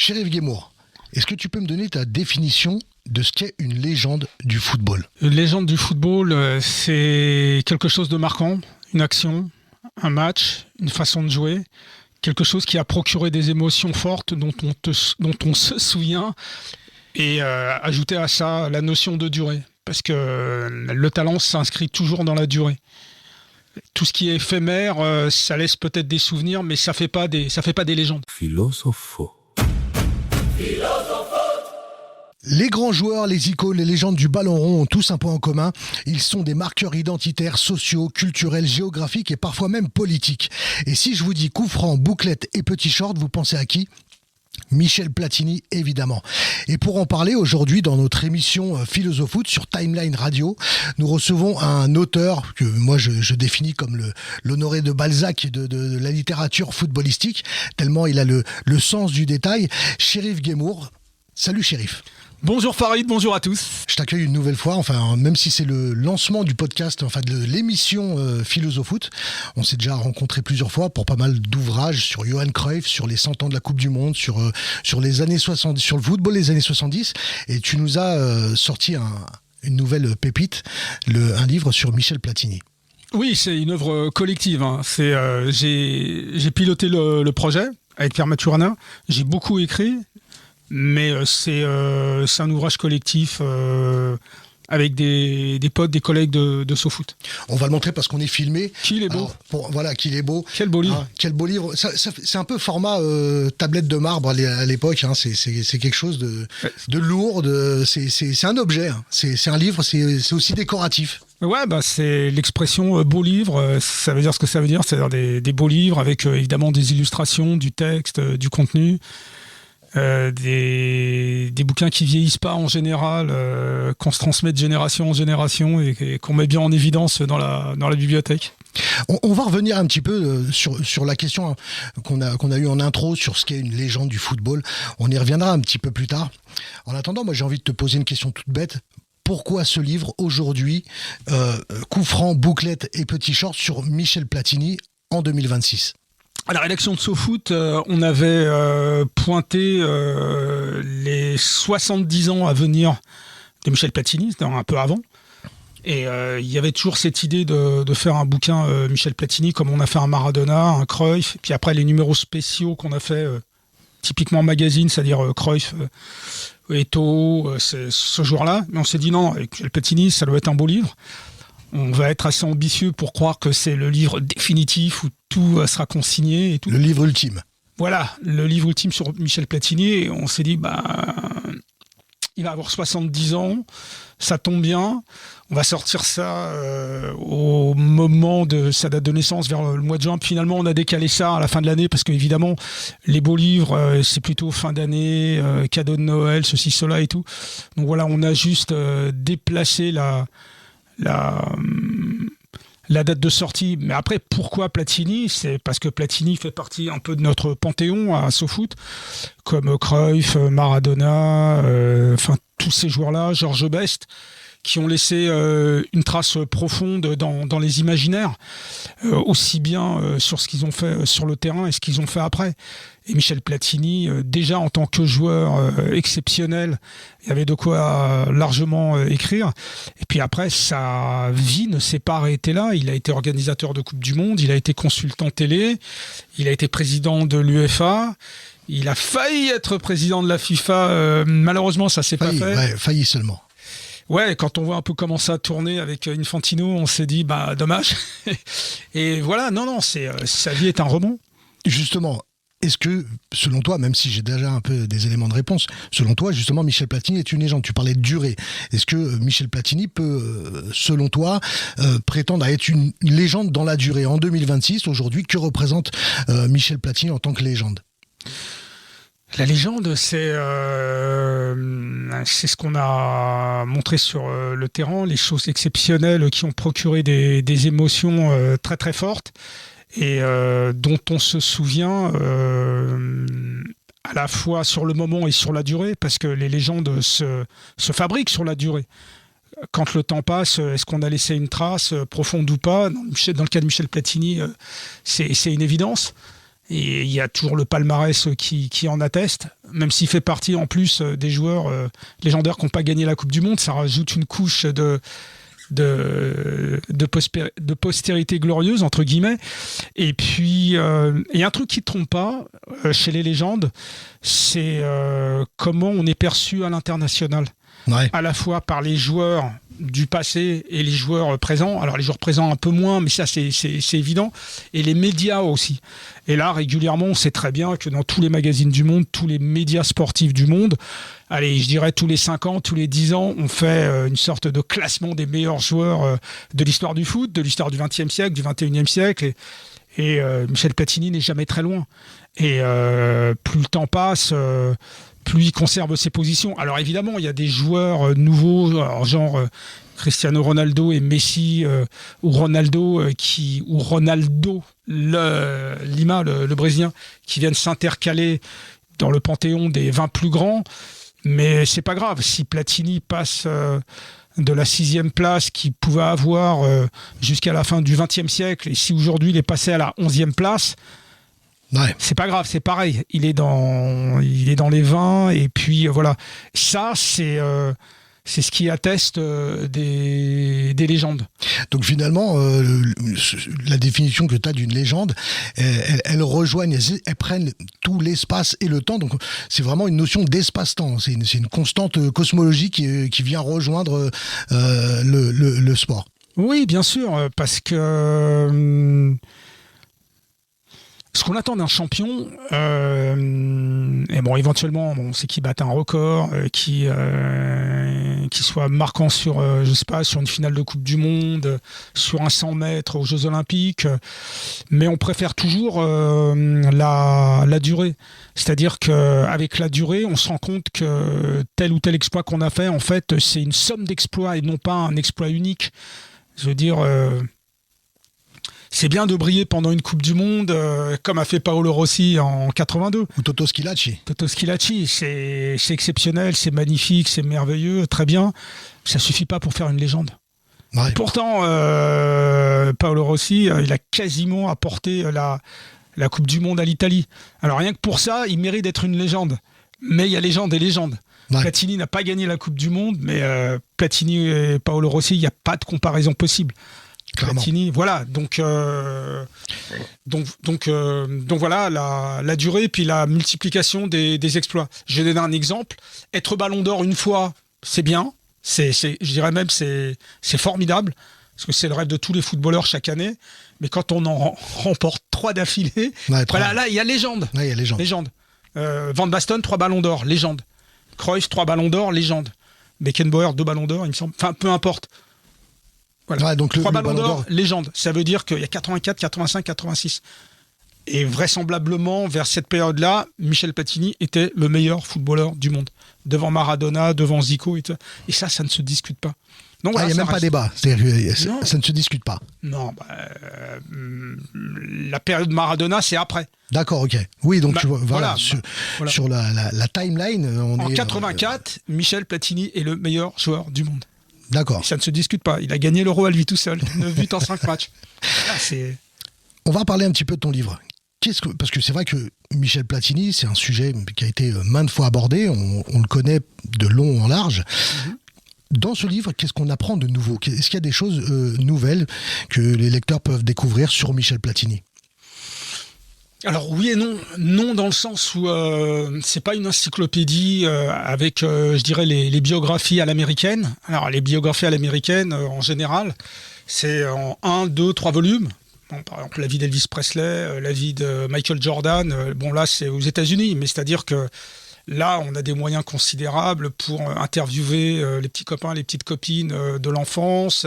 Chérif Guémour, est-ce que tu peux me donner ta définition de ce qu'est une légende du football? Une légende du football, c'est quelque chose de marquant, une action, un match, une façon de jouer, quelque chose qui a procuré des émotions fortes dont on se souvient, et ajouter à ça la notion de durée, parce que le talent s'inscrit toujours dans la durée. Tout ce qui est éphémère, ça laisse peut-être des souvenirs, mais ça fait pas des légendes. Philosopho. Les grands joueurs, les icônes, les légendes du ballon rond ont tous un point en commun. Ils sont des marqueurs identitaires, sociaux, culturels, géographiques et parfois même politiques. Et si je vous dis coup franc, bouclette et petit short, vous pensez à qui ? Michel Platini, évidemment. Et pour en parler aujourd'hui dans notre émission Philosophoot sur Timeline Radio, nous recevons un auteur que moi je définis comme l'Honoré de Balzac de la littérature footballistique, tellement il a le sens du détail. Chérif Guémour. Salut Chérif. Bonjour Farid, bonjour à tous. Je t'accueille une nouvelle fois, même si c'est le lancement du podcast, de l'émission Philosophoot. On s'est déjà rencontrés plusieurs fois pour pas mal d'ouvrages sur Johan Cruyff, sur les 100 ans de la Coupe du Monde, sur les années 70, sur le football des années 70. Et tu nous as sorti une nouvelle pépite, un livre sur Michel Platini. Oui, c'est une œuvre collective. J'ai piloté le projet avec Pierre Maturana. J'ai beaucoup écrit. Mais c'est un ouvrage collectif avec des potes, des collègues de SoFoot. On va le montrer parce qu'on est filmé. Qu'il est beau. Qu'il est beau. Quel beau livre. Quel beau livre. C'est un peu format tablette de marbre à l'époque. C'est quelque chose de lourd. C'est un objet. C'est un livre. C'est aussi décoratif. Ouais, c'est l'expression beau livre. Ça veut dire ce que ça veut dire. C'est-à-dire des beaux livres avec évidemment des illustrations, du texte, du contenu. Des bouquins qui vieillissent pas en général, qu'on se transmet de génération en génération et qu'on met bien en évidence dans la bibliothèque. On va revenir un petit peu sur la question qu'on a eue en intro sur ce qu'est une légende du football. On y reviendra un petit peu plus tard. En attendant, moi j'ai envie de te poser une question toute bête. Pourquoi ce livre aujourd'hui, coup franc, bouclette et petit short sur Michel Platini en 2026 ? À la rédaction de SoFoot, on avait pointé les 70 ans à venir de Michel Platini, c'était un peu avant. Et il y avait toujours cette idée de faire un bouquin Michel Platini, comme on a fait un Maradona, un Cruyff, et puis après les numéros spéciaux qu'on a fait typiquement magazine, c'est-à-dire Cruyff, Eto'o, ce jour-là. Mais on s'est dit non, avec Michel Platini, ça doit être un beau livre. On va être assez ambitieux pour croire que c'est le livre définitif où tout sera consigné et tout. Le livre ultime. Voilà, le livre ultime sur Michel Platini. Et on s'est dit, il va avoir 70 ans, ça tombe bien. On va sortir ça au moment de sa date de naissance, vers le mois de juin. Puis finalement, on a décalé ça à la fin de l'année parce qu'évidemment, les beaux livres, c'est plutôt fin d'année, cadeau de Noël, ceci, cela et tout. Donc voilà, on a juste déplacé la date de sortie. Mais après, pourquoi Platini ? C'est parce que Platini fait partie un peu de notre panthéon à SoFoot, comme Cruyff, Maradona, tous ces joueurs-là, Georges Best, qui ont laissé une trace profonde dans les imaginaires, aussi bien sur ce qu'ils ont fait sur le terrain et ce qu'ils ont fait après. Et Michel Platini, déjà en tant que joueur exceptionnel, il y avait de quoi largement écrire. Et puis après, sa vie ne s'est pas arrêtée là. Il a été organisateur de Coupe du Monde, il a été consultant télé, il a été président de l'UEFA, il a failli être président de la FIFA. Malheureusement, ça s'est pas fait. Ouais, failli seulement. Ouais, quand on voit un peu comment ça a tourné avec Infantino, on s'est dit, dommage. Et voilà, sa vie est un roman. Justement, est-ce que, selon toi, même si j'ai déjà un peu des éléments de réponse, selon toi, justement, Michel Platini est une légende ? Tu parlais de durée. Est-ce que Michel Platini peut, selon toi, prétendre à être une légende dans la durée ? En 2026, aujourd'hui, que représente Michel Platini en tant que légende ? La légende, c'est ce qu'on a montré sur le terrain, les choses exceptionnelles qui ont procuré des émotions très très fortes et dont on se souvient à la fois sur le moment et sur la durée, parce que les légendes se fabriquent sur la durée. Quand le temps passe, est-ce qu'on a laissé une trace, profonde ou pas ? Dans le cas de Michel Platini, c'est une évidence. Et il y a toujours le palmarès qui en atteste, même s'il fait partie en plus des joueurs légendaires qui n'ont pas gagné la Coupe du Monde, ça rajoute une couche de postérité glorieuse, entre guillemets. Et puis, il y a un truc qui ne trompe pas chez les légendes, c'est comment on est perçu à l'international. Ouais. À la fois par les joueurs du passé et les joueurs présents. Alors les joueurs présents un peu moins, mais ça c'est évident. Et les médias aussi. Et là, régulièrement, on sait très bien que dans tous les magazines du monde, tous les médias sportifs du monde, allez, je dirais tous les 5 ans, tous les 10 ans, on fait une sorte de classement des meilleurs joueurs de l'histoire du foot, de l'histoire du XXe siècle, du XXIe siècle. Et Michel Platini n'est jamais très loin. Et plus le temps passe... plus il conserve ses positions. Alors évidemment, il y a des joueurs nouveaux, genre Cristiano Ronaldo et Messi, ou Ronaldo Lima, le Brésilien, qui viennent s'intercaler dans le panthéon des 20 plus grands. Mais c'est pas grave. Si Platini passe de la 6e place qu'il pouvait avoir jusqu'à la fin du XXe siècle, et si aujourd'hui il est passé à la 11e place, ouais. c'est pas grave, c'est pareil. Il est dans les 20, et puis voilà. Ça, c'est ce qui atteste des légendes. Donc finalement, la définition que tu as d'une légende, elles rejoignent, elles prennent tout l'espace et le temps. Donc c'est vraiment une notion d'espace-temps. C'est une constante cosmologique qui vient rejoindre le sport. Oui, bien sûr, parce que... ce qu'on attend d'un champion, et bon, éventuellement, on sait qu'il batte un record, qui soit marquant sur, je sais pas, sur une finale de Coupe du Monde, sur un 100 mètres aux Jeux Olympiques, mais on préfère toujours la durée. C'est-à-dire qu'avec la durée, on se rend compte que tel ou tel exploit qu'on a fait, en fait, c'est une somme d'exploits et non pas un exploit unique. Je veux dire... c'est bien de briller pendant une Coupe du Monde, comme a fait Paolo Rossi en 82. Ou Toto Schillaci. Toto Schillaci, c'est exceptionnel, c'est magnifique, c'est merveilleux, très bien. Ça suffit pas pour faire une légende. Ouais. Pourtant, Paolo Rossi, il a quasiment apporté la Coupe du Monde à l'Italie. Alors rien que pour ça, il mérite d'être une légende. Mais il y a légende et légende. Ouais. Platini n'a pas gagné la Coupe du Monde, mais Platini et Paolo Rossi, il n'y a pas de comparaison possible. Platini, voilà, donc voilà la durée puis la multiplication des exploits. Je vais donner un exemple. Être Ballon d'Or une fois, c'est bien, je dirais même c'est formidable parce que c'est le rêve de tous les footballeurs chaque année. Mais quand on en remporte 3 d'affilée, voilà, là il y a légende. Ouais, il y a légende. Van Basten 3 Ballons d'Or, légende. Cruyff 3 Ballons d'Or, légende. Beckenbauer 2 Ballons d'Or, il me semble. Enfin, peu importe. Voilà. Ouais, donc 3 Ballons d'Or, légende. Ça veut dire qu'il y a 84, 85, 86. Et vraisemblablement, vers cette période-là, Michel Platini était le meilleur footballeur du monde. Devant Maradona, devant Zico. Et ça ne se discute pas. Donc, voilà, il n'y a même pas débat. Ça ne se discute pas. Non. La période Maradona, c'est après. D'accord, ok. Oui, donc tu vois, voilà. Sur la timeline, on en 84, Michel Platini est le meilleur joueur du monde. D'accord. Ça ne se discute pas. Il a gagné l'Euro à lui tout seul. 9 buts en 5 matchs. On va parler un petit peu de ton livre. Parce que c'est vrai que Michel Platini, c'est un sujet qui a été maintes fois abordé. On le connaît de long en large. Mm-hmm. Dans ce livre, qu'est-ce qu'on apprend de nouveau ? Est-ce qu'il y a des choses nouvelles que les lecteurs peuvent découvrir sur Michel Platini ? Alors oui et non. Non dans le sens où c'est pas une encyclopédie avec, je dirais, les biographies à l'américaine. Alors les biographies à l'américaine, en général, c'est en 1, 2, 3 volumes. Bon, par exemple, la vie d'Elvis Presley, la vie de Michael Jordan. Bon là, c'est aux États-Unis, mais c'est-à-dire que là, on a des moyens considérables pour interviewer les petits copains, les petites copines de l'enfance,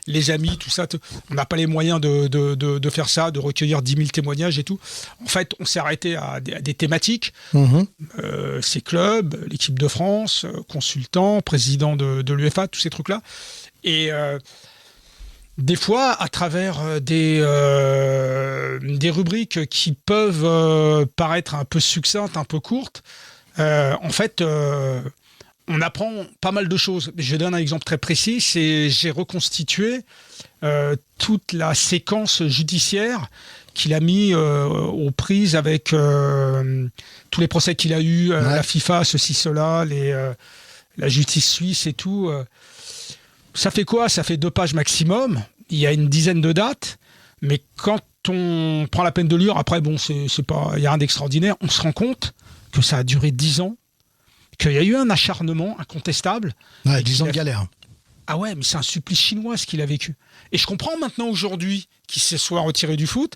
les amis, tout ça. On n'a pas les moyens de faire ça, de recueillir 10 000 témoignages et tout. En fait, on s'est arrêté à des thématiques. Mmh. Ces clubs, l'équipe de France, consultant, président de l'UEFA, tous ces trucs-là. Et des fois, à travers des rubriques qui peuvent paraître un peu succinctes, un peu courtes, en fait, on apprend pas mal de choses. Je donne un exemple très précis, j'ai reconstitué toute la séquence judiciaire qu'il a mis aux prises avec tous les procès qu'il a eu, la FIFA, ceci, cela, la justice suisse et tout. Ça fait quoi ? Ça fait 2 pages maximum. Il y a une dizaine de dates, mais quand on prend la peine de lire, après, bon, c'est pas, il y a rien d'extraordinaire. On se rend compte que ça a duré 10 ans, qu'il y a eu un acharnement incontestable. Ouais, 10 ans de galère. Ah ouais, mais c'est un supplice chinois ce qu'il a vécu. Et je comprends maintenant aujourd'hui qu'il se soit retiré du foot,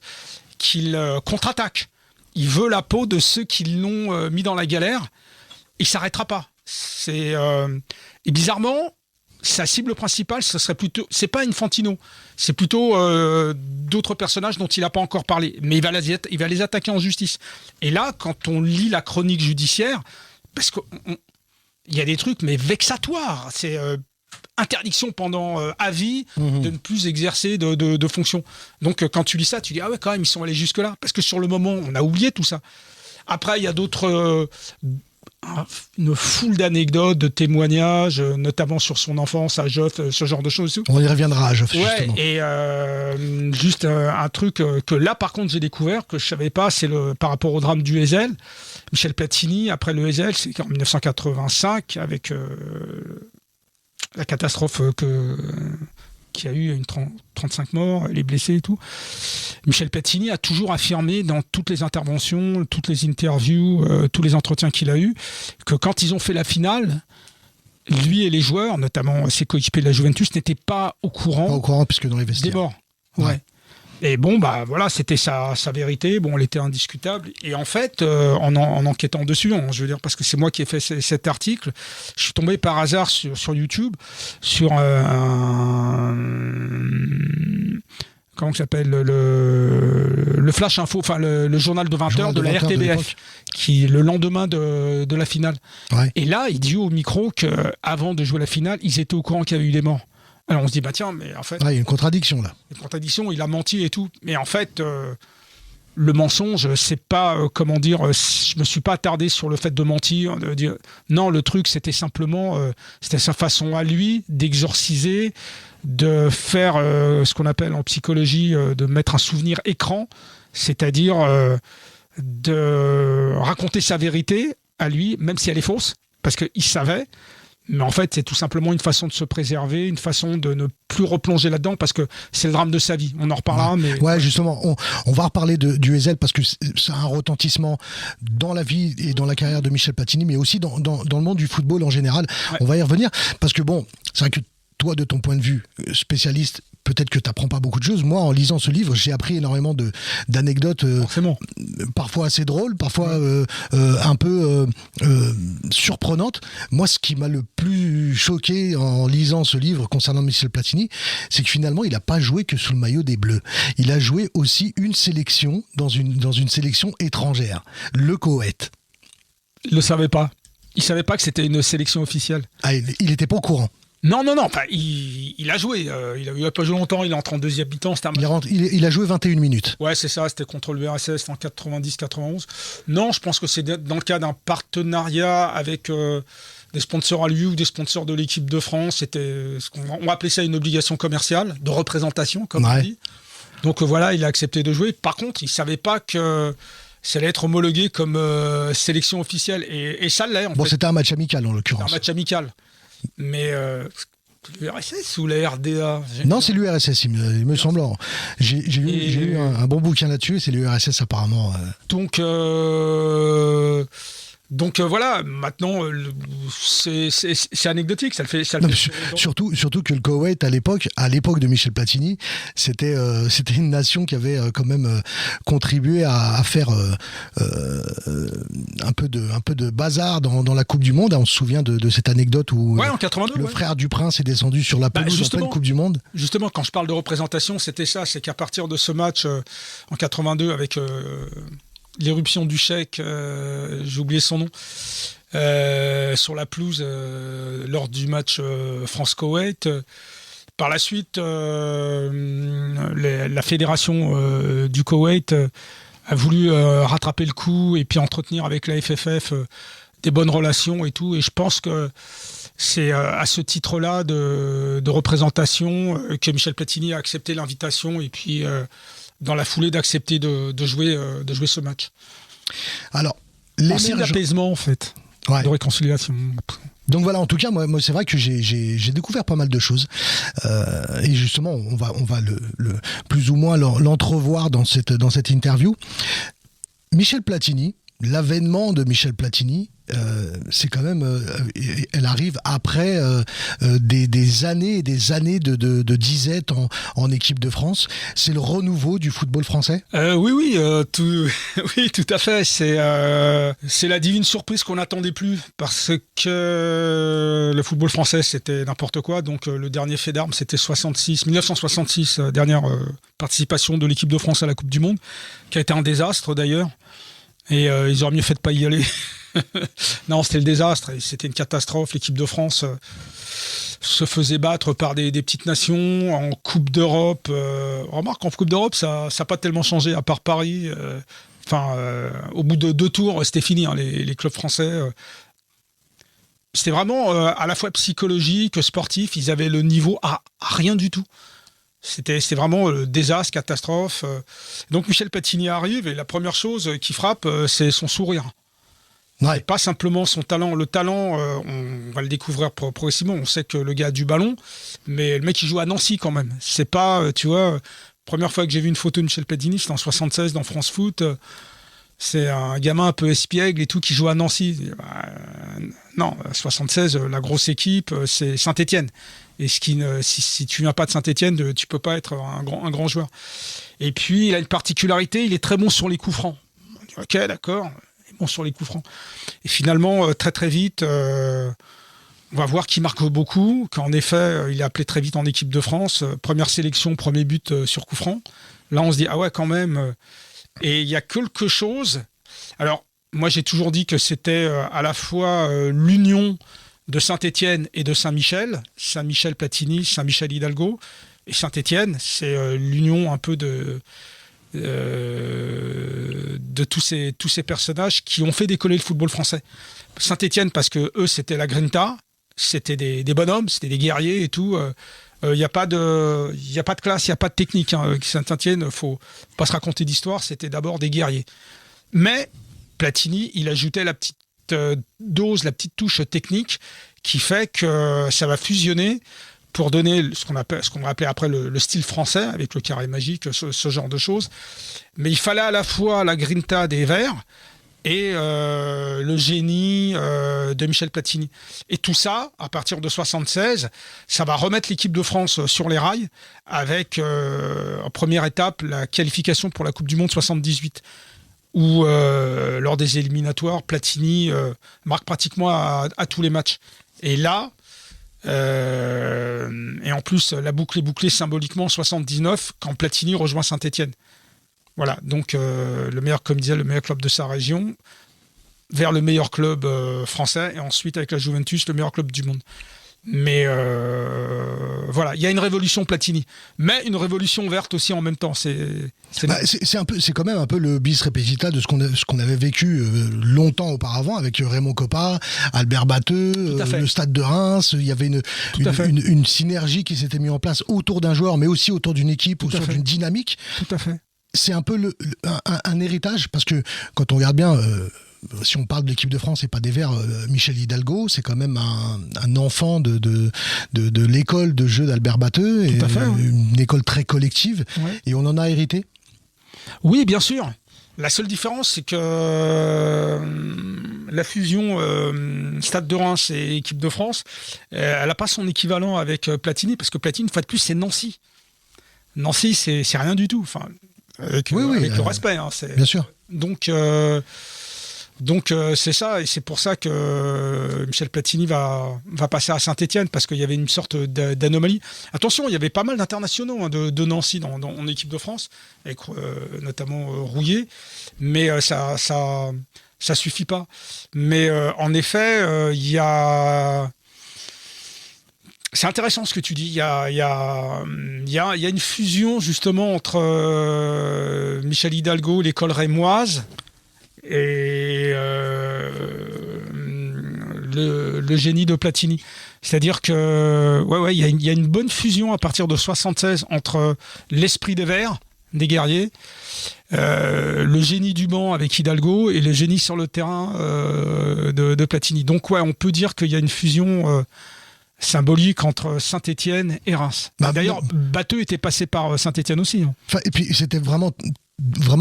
qu'il contre-attaque. Il veut la peau de ceux qui l'ont mis dans la galère. Il s'arrêtera pas. Et bizarrement, sa cible principale, ce serait plutôt, c'est pas Infantino, c'est plutôt d'autres personnages dont il n'a pas encore parlé, mais il va les attaquer en justice. Et là, quand on lit la chronique judiciaire, parce qu'il y a des trucs mais vexatoires, c'est interdiction pendant à vie de ne plus exercer de fonction. Donc quand tu lis ça, tu dis ah ouais quand même ils sont allés jusque là, parce que sur le moment on a oublié tout ça. Après il y a d'autres une foule d'anecdotes, de témoignages, notamment sur son enfance à Joff, ce genre de choses. On y reviendra à Joff, justement. Et juste un truc que là, par contre, j'ai découvert, que je ne savais pas, c'est par rapport au drame du Heysel. Michel Platini, après le Heysel, c'est en 1985, avec la catastrophe qui a eu 35 morts, les blessés et tout. Michel Platini a toujours affirmé dans toutes les interventions, toutes les interviews, tous les entretiens qu'il a eus, que quand ils ont fait la finale, lui et les joueurs, notamment ses coéquipiers de la Juventus, n'étaient pas au courant. Pas au courant, puisque dans les vestiaires. Des morts. Ouais. Et bon, bah voilà, c'était sa vérité. Bon, elle était indiscutable. Et en fait, en enquêtant dessus, je veux dire, parce que c'est moi qui ai fait cet article, je suis tombé par hasard sur YouTube sur comment ça s'appelle, le Flash Info, enfin le journal de 20h de la RTBF, qui le lendemain de la finale. Ouais. Et là, il dit au micro qu'avant de jouer la finale, ils étaient au courant qu'il y avait eu des morts. Alors on se dit, bah tiens, mais en fait... il y a une contradiction là. Une contradiction, il a menti et tout. Mais en fait, le mensonge, c'est pas, comment dire, je me suis pas attardé sur le fait de mentir, de dire... Non, le truc, c'était simplement, c'était sa façon à lui d'exorciser, de faire ce qu'on appelle en psychologie, de mettre un souvenir écran, c'est-à-dire de raconter sa vérité à lui, même si elle est fausse, parce qu'il savait... Mais en fait, c'est tout simplement une façon de se préserver, une façon de ne plus replonger là-dedans, parce que c'est le drame de sa vie. On en reparlera. Mais... Ouais, justement, on va reparler du Heysel, parce que ça a un retentissement dans la vie et dans la carrière de Michel Platini, mais aussi dans le monde du football en général. Ouais. On va y revenir, parce que bon, c'est vrai que toi, de ton point de vue spécialiste, peut-être que tu n'apprends pas beaucoup de choses. Moi, en lisant ce livre, j'ai appris énormément d'anecdotes, parfois assez drôles, parfois un peu surprenantes. Moi, ce qui m'a le plus choqué en lisant ce livre concernant Michel Platini, c'est que finalement, il n'a pas joué que sous le maillot des Bleus. Il a joué aussi une sélection dans une sélection étrangère, le Koweït. Il ne le savait pas. Il ne savait pas que c'était une sélection officielle. Ah, il n'était pas au courant. Non, enfin, il a joué. Il a pas joué longtemps, il est entré en deuxième mi-temps. Il a joué 21 minutes. Ouais, c'est ça, c'était contre le RSS en 90-91. Non, je pense que c'est dans le cas d'un partenariat avec des sponsors à lui ou des sponsors de l'équipe de France. On va appeler ça une obligation commerciale, de représentation, comme on dit. Donc voilà, il a accepté de jouer. Par contre, il ne savait pas que ça allait être homologué comme sélection officielle. Et ça l'est, en fait. C'était un match amical, en l'occurrence. Un match amical. Mais l'URSS ou la RDA? Non, c'est l'URSS, il me semble. J'ai lu un bon bouquin là-dessus, et c'est l'URSS apparemment. Donc voilà, maintenant c'est anecdotique, ça le fait. Surtout que le Koweït à l'époque de Michel Platini, c'était une nation qui avait quand même contribué à faire un peu de bazar dans la Coupe du Monde. On se souvient de cette anecdote où en 82, le frère du prince est descendu sur la pelouse en pleine Coupe du Monde. Justement, quand je parle de représentation, c'était ça, c'est qu'à partir de ce match en 82 avec l'éruption du Cheikh, j'ai oublié son nom, sur la pelouse lors du match France-Koweït. Par la suite, la fédération du Koweït a voulu rattraper le coup et puis entretenir avec la FFF des bonnes relations et tout. Et je pense que c'est à ce titre-là de représentation que Michel Platini a accepté l'invitation et puis dans la foulée d'accepter de jouer ce match. Alors, aussi d'apaisement en fait, de réconciliation. Donc voilà, en tout cas, moi c'est vrai que j'ai découvert pas mal de choses. Et justement, on va le plus ou moins l'entrevoir dans cette interview. Michel Platini, l'avènement de Michel Platini, c'est quand même, elle arrive après des années et des années de disette en équipe de France. C'est le renouveau du football français. Oui, tout à fait. C'est la divine surprise qu'on n'attendait plus parce que le football français c'était n'importe quoi. Donc le dernier fait d'armes c'était 1966, dernière participation de l'équipe de France à la Coupe du Monde, qui a été un désastre d'ailleurs. Et ils auraient mieux fait de pas y aller. Non, c'était le désastre. Et c'était une catastrophe. L'équipe de France se faisait battre par des petites nations en Coupe d'Europe. Remarque, en Coupe d'Europe, ça n'a pas tellement changé, à part Paris. Au bout de 2 tours, c'était fini. Hein, les clubs français. C'était vraiment à la fois psychologique, sportif. Ils avaient le niveau à rien du tout. C'était vraiment désastre, catastrophe. Donc Michel Platini arrive et la première chose qui frappe, c'est son sourire. Ouais. Pas simplement son talent. Le talent, on va le découvrir progressivement. On sait que le gars a du ballon, mais le mec il joue à Nancy quand même. C'est pas, tu vois, première fois que j'ai vu une photo de Michel Platini, c'était en 76 dans France Foot. C'est un gamin un peu espiègle et tout qui joue à Nancy. Non, 76, la grosse équipe, c'est Saint-Étienne. Et si tu viens pas de Saint-Étienne, tu peux pas être un grand joueur. Et puis, il a une particularité, il est très bon sur les coups francs. On dit, ok, d'accord, il est bon sur les coups francs. Et finalement, très très vite, on va voir qu'il marque beaucoup, qu'en effet, il est appelé très vite en équipe de France. Première sélection, premier but sur coup franc. Là, on se dit, ah ouais, quand même. Et il y a quelque chose. Alors, moi, j'ai toujours dit que c'était à la fois l'union de Saint-Étienne et de Saint-Michel, Saint-Michel Platini, Saint-Michel Hidalgo, et Saint-Étienne, c'est l'union un peu de tous ces personnages qui ont fait décoller le football français. Saint-Étienne parce que eux c'était la grinta, c'était des bonhommes, c'était des guerriers et tout. Il n'y a pas de classe, il n'y a pas de technique. Hein. Saint-Étienne, faut pas se raconter d'histoire, c'était d'abord des guerriers. Mais Platini, il ajoutait la petite dose, la petite touche technique qui fait que ça va fusionner pour donner ce qu'on va appeler après le style français avec le carré magique, ce genre de choses. Mais il fallait à la fois la grinta des Verts et le génie de Michel Platini. Et tout ça, à partir de 76, ça va remettre l'équipe de France sur les rails avec, en première étape, la qualification pour la Coupe du Monde 78. Où lors des éliminatoires, Platini marque pratiquement à tous les matchs. Et là, et en plus, la boucle est bouclée symboliquement en 79, quand Platini rejoint Saint-Étienne. Voilà, donc le meilleur club de sa région, vers le meilleur club français, et ensuite avec la Juventus, le meilleur club du monde. Mais voilà, il y a une révolution Platini, mais une révolution verte aussi en même temps. C'est quand même un peu le bis repetita de ce qu'on avait vécu longtemps auparavant avec Raymond Kopa, Albert Batteux, le Stade de Reims. Il y avait une synergie qui s'était mise en place autour d'un joueur, mais aussi autour d'une équipe, autour d'une dynamique. Tout à fait. C'est un peu un héritage, parce que quand on regarde bien. Si on parle de l'équipe de France et pas des Verts, Michel Hidalgo, c'est quand même un enfant de l'école de jeu d'Albert Batteux, et une école très collective, et on en a hérité. Oui, bien sûr. La seule différence, c'est que la fusion Stade de Reims et équipe de France, elle n'a pas son équivalent avec Platini, parce que Platini, une fois de plus, c'est Nancy. Nancy, c'est rien du tout. Enfin, avec le respect. Hein, bien sûr. Donc c'est ça, et c'est pour ça que Michel Platini va passer à Saint-Étienne, parce qu'il y avait une sorte d'anomalie. Attention, il y avait pas mal d'internationaux de Nancy en équipe de France, avec notamment Rouillet, mais ça suffit pas. Mais en effet, il y a... C'est intéressant ce que tu dis. Il y a une fusion justement entre Michel Hidalgo, l'école rémoise, et le génie de Platini. C'est-à-dire que il y a une bonne fusion à partir de 76 entre l'esprit des Verts, des guerriers, le génie du banc avec Hidalgo et le génie sur le terrain de Platini. Donc on peut dire qu'il y a une fusion symbolique entre Saint-Étienne et Reims. D'ailleurs, Batteux était passé par Saint-Étienne aussi. Enfin, et puis c'était vraiment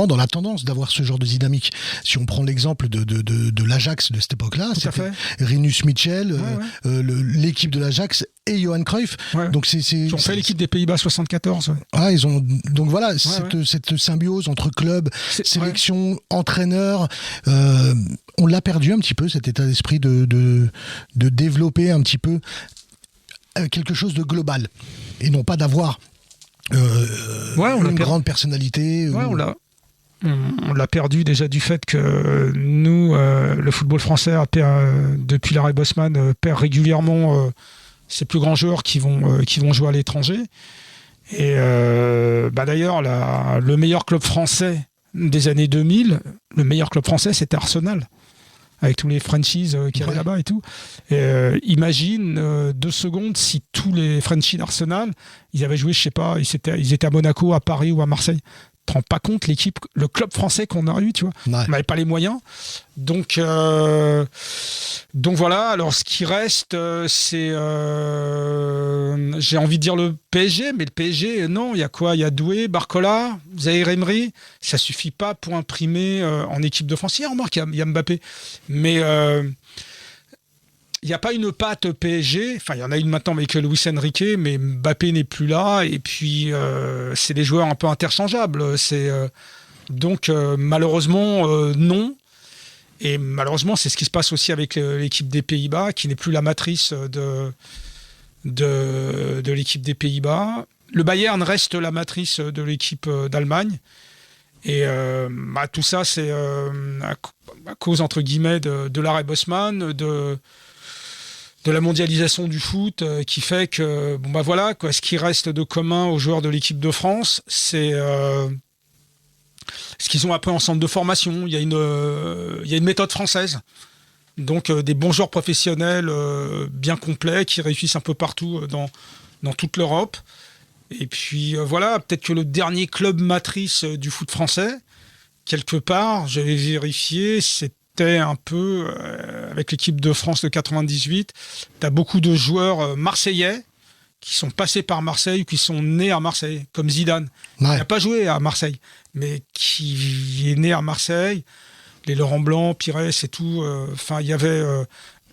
dans la tendance d'avoir ce genre de dynamique. Si on prend l'exemple de l'Ajax de cette époque-là, c'était Rinus Michel, l'équipe de l'Ajax et Johan Cruyff. Ouais. Donc ils ont fait l'équipe des Pays-Bas 74. Ouais. Ah, donc voilà, cette symbiose entre club, sélection, entraîneur, on l'a perdu un petit peu, cet état d'esprit de développer un petit peu quelque chose de global et non pas d'avoir une grande personnalité. On l'a perdu déjà du fait que nous, le football français, depuis l'arrêt Bosman, perd régulièrement ses plus grands joueurs qui vont jouer à l'étranger. Et d'ailleurs, le meilleur club français des années 2000, le meilleur club français, c'était Arsenal, avec tous les franchises qui avaient là-bas et tout. Et, imagine 2 secondes si tous les franchises d'Arsenal, ils avaient joué, je sais pas, ils étaient à Monaco, à Paris ou à Marseille. Tu te rends pas compte le club français qu'on a eu, tu vois. Ouais. On n'avait pas les moyens. Donc voilà, alors ce qui reste, c'est j'ai envie de dire le PSG, mais le PSG, non, il y a quoi ? Il y a Doué, Barcola, Zahir Emery, ça suffit pas pour imprimer en équipe de France. Remarque, il y a Mbappé, mais il n'y a pas une patte PSG, enfin il y en a une maintenant avec Luis Enrique, mais Mbappé n'est plus là, et puis c'est des joueurs un peu interchangeables. Donc malheureusement, non. Et malheureusement, c'est ce qui se passe aussi avec l'équipe des Pays-Bas, qui n'est plus la matrice de l'équipe des Pays-Bas. Le Bayern reste la matrice de l'équipe d'Allemagne. Et tout ça, c'est à cause, entre guillemets, de l'arrêt Bosman, de la mondialisation du foot, qui fait que, ce qui reste de commun aux joueurs de l'équipe de France, c'est ce qu'ils ont appris en centre de formation. Il y a une méthode française. Donc des bons joueurs professionnels bien complets qui réussissent un peu partout dans toute l'Europe. Et puis peut-être que le dernier club matrice du foot français, quelque part, j'avais vérifié, c'était un peu avec l'équipe de France de 98. Tu as beaucoup de joueurs marseillais qui sont passés par Marseille ou qui sont nés à Marseille, comme Zidane. Il n'a pas joué à Marseille, mais qui est né à Marseille. Les Laurent Blanc, Pires et tout. Il y avait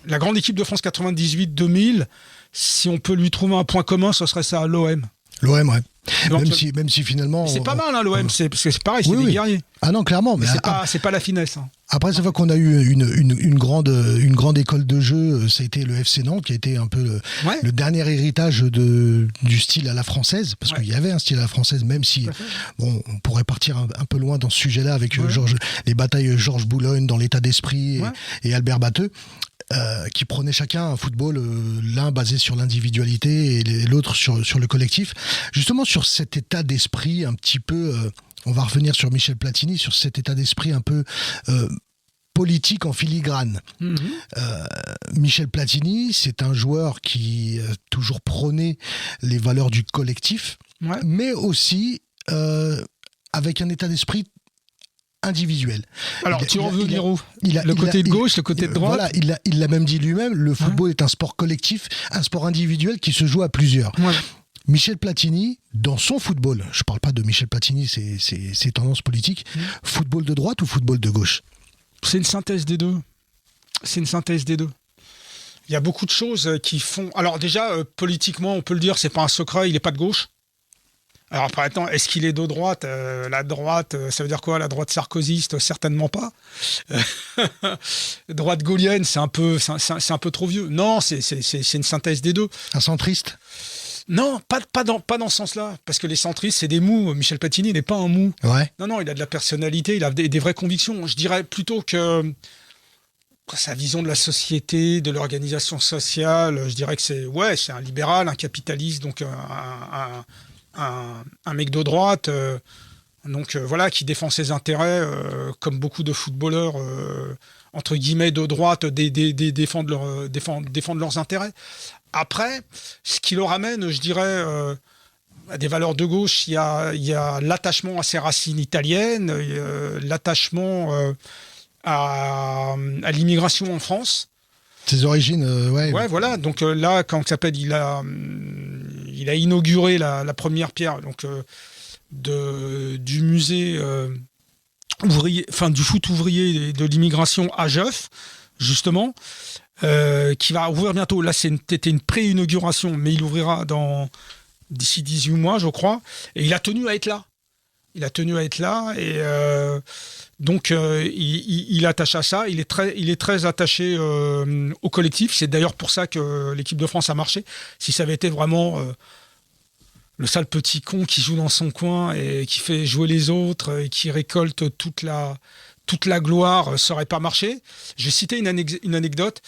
la grande équipe de France 98-2000. Si on peut lui trouver un point commun, ce serait ça, l'OM. L'OM, ouais. Donc, même si finalement... C'est pas mal, l'OM, parce que c'est pareil, c'est des guerriers. Ah non, clairement. Mais c'est pas la finesse. Après, c'est vrai qu'on a eu une grande école de jeu, ça a été le FC Nantes, qui a été un peu le dernier héritage du style à la française, parce qu'il y avait un style à la française, même si on pourrait partir un peu loin dans ce sujet-là avec les batailles Georges Boulogne dans l'état d'esprit et Albert Batteux. Qui prenaient chacun un football, l'un basé sur l'individualité et l'autre sur le collectif. Justement, sur cet état d'esprit un petit peu, on va revenir sur Michel Platini, sur cet état d'esprit un peu politique en filigrane. Michel Platini, c'est un joueur qui a toujours prôné les valeurs du collectif, mais aussi avec un état d'esprit individuel. Alors, tu en veux dire où ? Le côté de gauche, le côté de droite ? Voilà, il l'a même dit lui-même, le football est un sport collectif, un sport individuel qui se joue à plusieurs. Michel Platini, dans son football, je ne parle pas de Michel Platini, c'est tendances politiques, football de droite ou football de gauche ? C'est une synthèse des deux. Il y a beaucoup de choses qui font... Alors déjà, politiquement, on peut le dire, c'est pas un secret, il n'est pas de gauche. Alors, par exemple, est-ce qu'il est de droite ? La droite, ça veut dire quoi ? La droite sarkozyste ? Certainement pas. Droite gaulienne, c'est un peu trop vieux. Non, c'est une synthèse des deux. Un centriste ? Non, pas dans ce sens-là. Parce que les centristes, c'est des mous. Michel Platini n'est pas un mou. Non, il a de la personnalité, il a des vraies convictions. Je dirais plutôt que sa vision de la société, de l'organisation sociale, je dirais que c'est un libéral, un capitaliste, donc un mec de droite, qui défend ses intérêts, comme beaucoup de footballeurs entre guillemets de droite défendent leurs intérêts. Après, ce qui le ramène, je dirais, à des valeurs de gauche, il y a l'attachement à ses racines italiennes, l'attachement à l'immigration en France. Ses origines, ouais. Ouais, voilà. Donc là, quand ça s'appelle, il a inauguré la première pierre du musée ouvrier, enfin du foot ouvrier et de l'immigration à Jeuf, justement, qui va ouvrir bientôt. Là, c'était une pré-inauguration, mais il ouvrira d'ici 18 mois, je crois. Et il a tenu à être là. Et donc il attache à ça. Il est très attaché au collectif. C'est d'ailleurs pour ça que l'équipe de France a marché. Si ça avait été vraiment le sale petit con qui joue dans son coin et qui fait jouer les autres et qui récolte toute la gloire, ça n'aurait pas marché. Je vais citer une anecdote.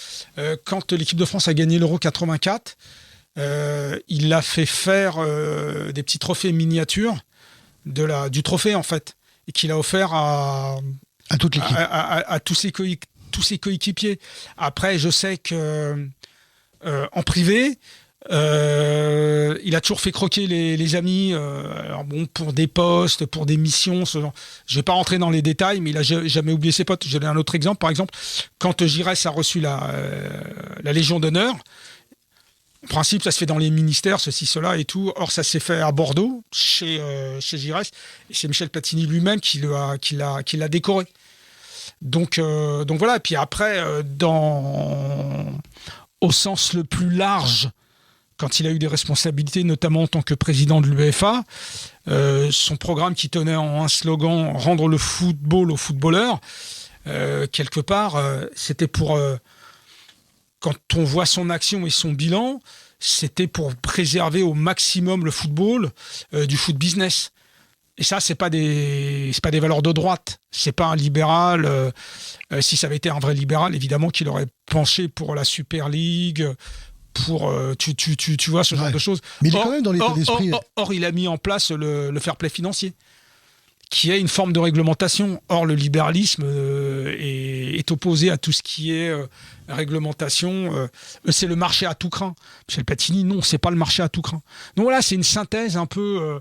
Quand l'équipe de France a gagné l'Euro 84, il a fait faire des petits trophées miniatures du trophée, en fait, et qu'il a offert à toute l'équipe, à tous ses coéquipiers. Après, je sais que en privé, il a toujours fait croquer les amis, alors bon, pour des postes, pour des missions, ce genre. Je vais pas rentrer dans les détails, mais il a jamais oublié ses potes. Je donne un autre exemple. Par exemple, quand Giresse a reçu la Légion d'honneur, en principe, ça se fait dans les ministères, ceci, cela et tout. Or, ça s'est fait à Bordeaux, chez Giresse, et c'est Michel Platini lui-même qui l'a décoré. Donc voilà. Et puis après, au sens le plus large, quand il a eu des responsabilités, notamment en tant que président de l'UEFA, son programme qui tenait en un slogan « Rendre le football aux footballeurs », quelque part, c'était pour... quand on voit son action et son bilan, c'était pour préserver au maximum le football du foot business. Et ça, c'est pas des valeurs de droite. C'est pas un libéral. Si ça avait été un vrai libéral, évidemment qu'il aurait penché pour la Super League, pour tu vois ce genre de choses. Mais il est quand même dans l'état d'esprit. Or, il a mis en place le fair play financier, qui est une forme de réglementation. Or, le libéralisme est opposé à tout ce qui est réglementation. C'est le marché à tout crin. Michel Platini, non, c'est pas le marché à tout crin. Donc voilà, c'est une synthèse un peu,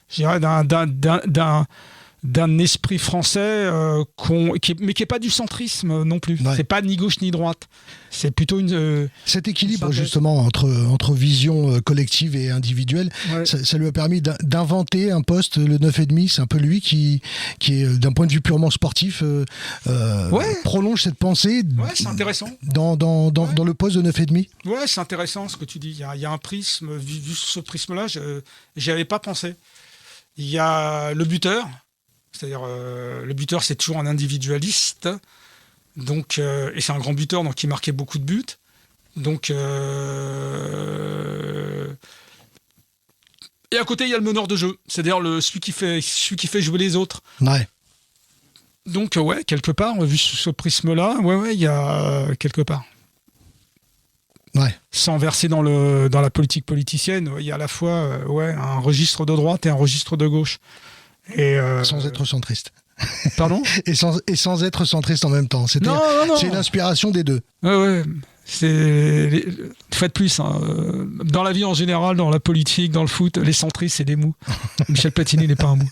je dirais, d'un esprit français, mais qui n'est pas du centrisme non plus. Ouais. C'est pas ni gauche ni droite. C'est plutôt cet équilibre justement entre vision collective et individuelle, ouais. Ça lui a permis d'inventer un poste, le 9,5. C'est un peu lui qui est, d'un point de vue purement sportif, prolonge cette pensée. Ouais, c'est intéressant. Dans le poste de 9,5. Ouais, c'est intéressant ce que tu dis. Il y a un prisme, vu ce prisme-là, j'y avais pas pensé. Il y a le buteur. C'est-à-dire, le buteur, c'est toujours un individualiste. Donc, et c'est un grand buteur, donc il marquait beaucoup de buts. Donc, et à côté, il y a le meneur de jeu. C'est-à-dire celui qui fait jouer les autres. Ouais. Donc, ouais, quelque part, vu ce prisme-là, il y a quelque part. Ouais. Sans verser dans la politique politicienne, il y a à la fois un registre de droite et un registre de gauche. Et sans être centriste. Pardon ? et sans être centriste en même temps. C'est l'inspiration des deux. Ouais. Faites plus. Hein. Dans la vie en général, dans la politique, dans le foot, les centristes, c'est des mous. Michel Platini n'est pas un mou.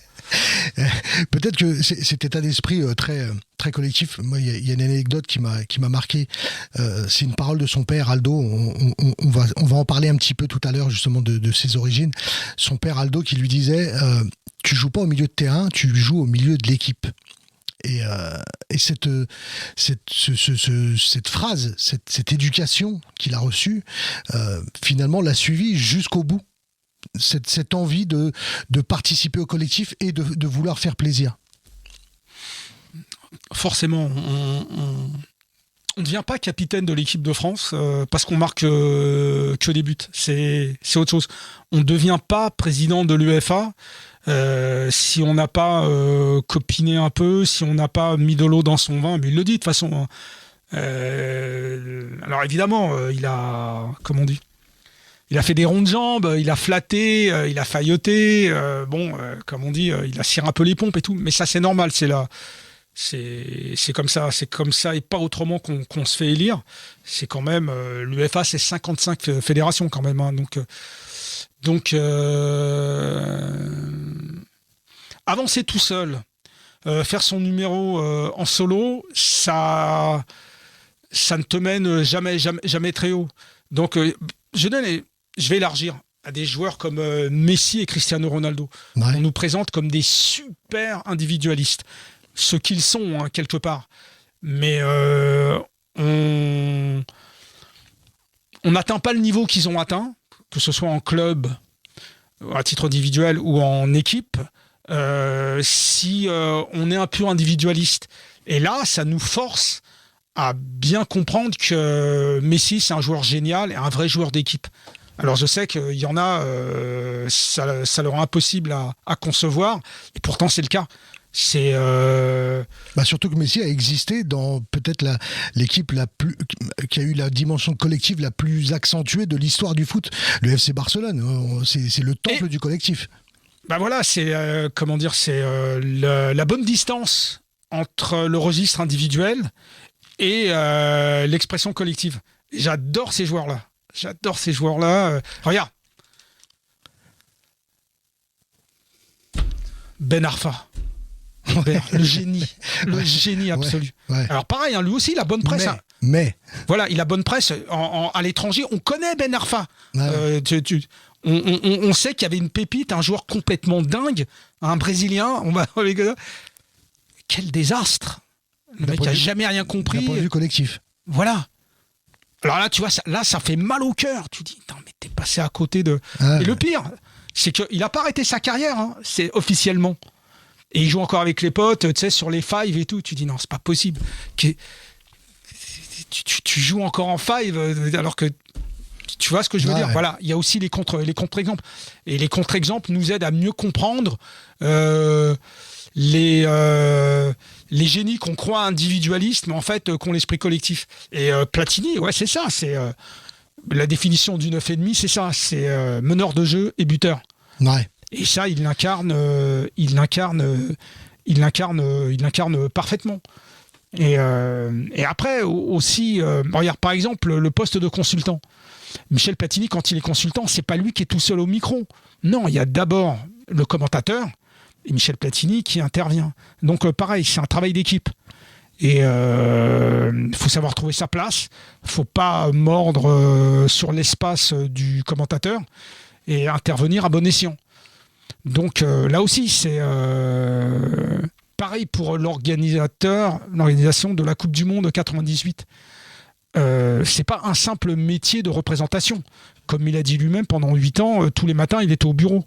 Peut-être que cet état d'esprit très, très collectif. Moi, il y a une anecdote qui m'a marqué. C'est une parole de son père, Aldo. On va en parler un petit peu tout à l'heure, justement, de ses origines. Son père, Aldo, qui lui disait tu joues pas au milieu de terrain, tu joues au milieu de l'équipe. Et cette phrase, cette éducation qu'il a reçue, finalement, l'a suivi jusqu'au bout. Cette envie de participer au collectif et de vouloir faire plaisir. Forcément, on ne devient pas capitaine de l'équipe de France parce qu'on marque que des buts. C'est autre chose. On ne devient pas président de l'UEFA si on n'a pas copiné un peu, si on n'a pas mis de l'eau dans son vin. Mais il le dit de toute façon. Alors évidemment, il a... Comment on dit ? Il a fait des ronds de jambes, il a flatté, il a failloté, comme on dit, il a ciré un peu les pompes et tout. Mais ça, c'est normal, c'est C'est comme ça et pas autrement qu'on se fait élire. C'est quand même l'UEFA, c'est 55 fédérations quand même. Hein, donc avancer tout seul, faire son numéro en solo, ça ne te mène jamais très haut. Donc je vais élargir à des joueurs comme Messi et Cristiano Ronaldo. Ouais. On nous présente comme des super individualistes. Ce qu'ils sont, hein, quelque part. Mais on n'atteint pas le niveau qu'ils ont atteint, que ce soit en club, à titre individuel ou en équipe, si on est un pur individualiste. Et là, ça nous force à bien comprendre que Messi, c'est un joueur génial et un vrai joueur d'équipe. Alors je sais qu'il y en a, ça leur est impossible à concevoir, et pourtant c'est le cas. C'est surtout que Messi a existé dans peut-être l'équipe qui a eu la dimension collective la plus accentuée de l'histoire du foot, le FC Barcelone. C'est le temple du collectif. Voilà, c'est la bonne distance entre le registre individuel et l'expression collective. J'adore ces joueurs-là. Regarde. Ben Arfa. Le génie absolu. Ouais. Alors pareil, hein, lui aussi, il a bonne presse. Mais voilà, il a bonne presse à l'étranger. On connaît Ben Arfa. Ouais. On sait qu'il y avait une pépite, un joueur complètement dingue, un Brésilien. Quel désastre. Le mec n'a jamais rien compris. D'un point de vue collectif. Voilà. Alors là, tu vois, ça fait mal au cœur. Tu dis, mais t'es passé à côté de... Et le pire, c'est qu'il n'a pas arrêté sa carrière, hein, c'est officiellement. Et il joue encore avec les potes, tu sais, sur les fives et tout. Tu dis non, c'est pas possible. Tu joues encore en five alors que tu vois ce que je veux dire. Ouais. Voilà, il y a aussi les contre-exemples. Et les contre-exemples nous aident à mieux comprendre les génies qu'on croit individualistes, mais en fait qu'on l'esprit collectif. Et Platini, ouais, c'est ça. C'est la définition du 9,5, c'est ça. C'est meneur de jeu et buteur. Ouais. Et ça, il l'incarne parfaitement. Et après aussi, regarde par exemple le poste de consultant. Michel Platini, quand il est consultant, c'est pas lui qui est tout seul au micro. Non, il y a d'abord le commentateur et Michel Platini qui intervient. Donc pareil, c'est un travail d'équipe. Et faut savoir trouver sa place. Faut pas mordre sur l'espace du commentateur et intervenir à bon escient. Donc là aussi, c'est pareil pour l'organisation de la Coupe du Monde 98. C'est pas un simple métier de représentation. Comme il a dit lui-même, pendant 8 ans, tous les matins, il était au bureau.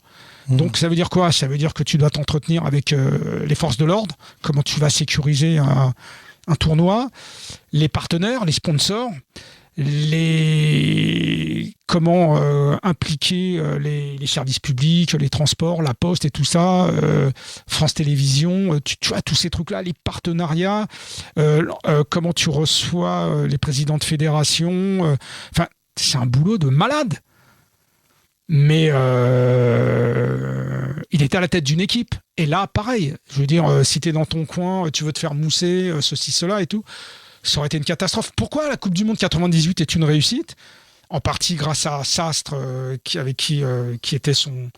Donc ça veut dire quoi ? Ça veut dire que tu dois t'entretenir avec les forces de l'ordre, comment tu vas sécuriser un tournoi, les partenaires, les sponsors, comment impliquer les services publics, les transports, la poste et tout ça, France Télévisions, tu vois tous ces trucs-là, les partenariats, comment tu reçois les présidents de fédération, c'est un boulot de malade. Mais il était à la tête d'une équipe. Et là, pareil, je veux dire, si t'es dans ton coin, tu veux te faire mousser, ceci, cela et tout, ça aurait été une catastrophe. Pourquoi la Coupe du Monde 98 est une réussite ? En partie grâce à Sastre, qui était son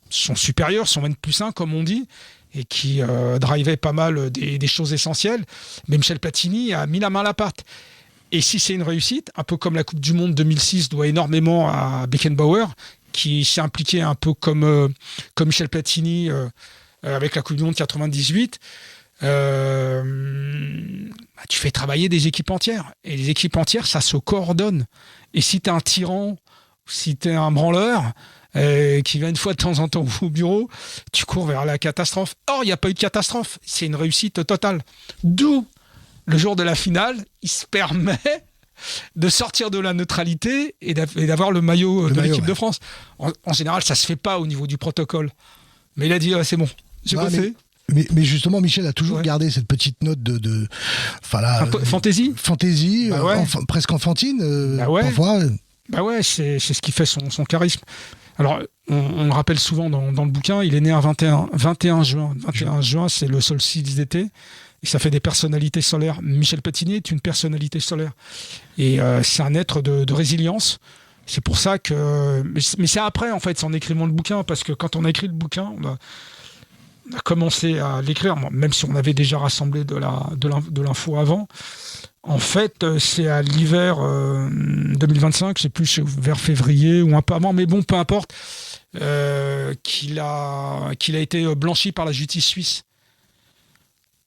supérieur, son N+1, comme on dit, et qui drivait pas mal des choses essentielles. Mais Michel Platini a mis la main à la pâte. Et si c'est une réussite, un peu comme la Coupe du Monde 2006 doit énormément à Beckenbauer, qui s'est impliqué un peu comme Michel Platini avec la Coupe du Monde 98, tu fais travailler des équipes entières. Et les équipes entières, ça se coordonne. Et si tu es un tyran, si tu es un branleur, qui vient une fois de temps en temps au bureau, tu cours vers la catastrophe. Or, il n'y a pas eu de catastrophe. C'est une réussite totale. D'où, le jour de la finale, il se permet de sortir de la neutralité et d'avoir le maillot de l'équipe de France. En général, ça ne se fait pas au niveau du protocole. Mais il a dit, c'est bon, j'ai bossé. Mais justement, Michel a toujours gardé cette petite note de fantaisie, presque enfantine, parfois. Bah ouais, c'est ce qui fait son charisme. Alors, on le rappelle souvent dans le bouquin, il est né un 21 juin. 21 juin, c'est le solstice d'été. Et ça fait des personnalités solaires. Michel Platini est une personnalité solaire. Et c'est un être de résilience. C'est pour ça que... Mais c'est après, en fait, c'est en écrivant le bouquin. Parce que quand on a écrit le bouquin, on a commencé à l'écrire, même si on avait déjà rassemblé de l'info avant. En fait, c'est à l'hiver 2025, je sais plus, vers février ou un peu avant, mais bon, peu importe, qu'il a été blanchi par la justice suisse.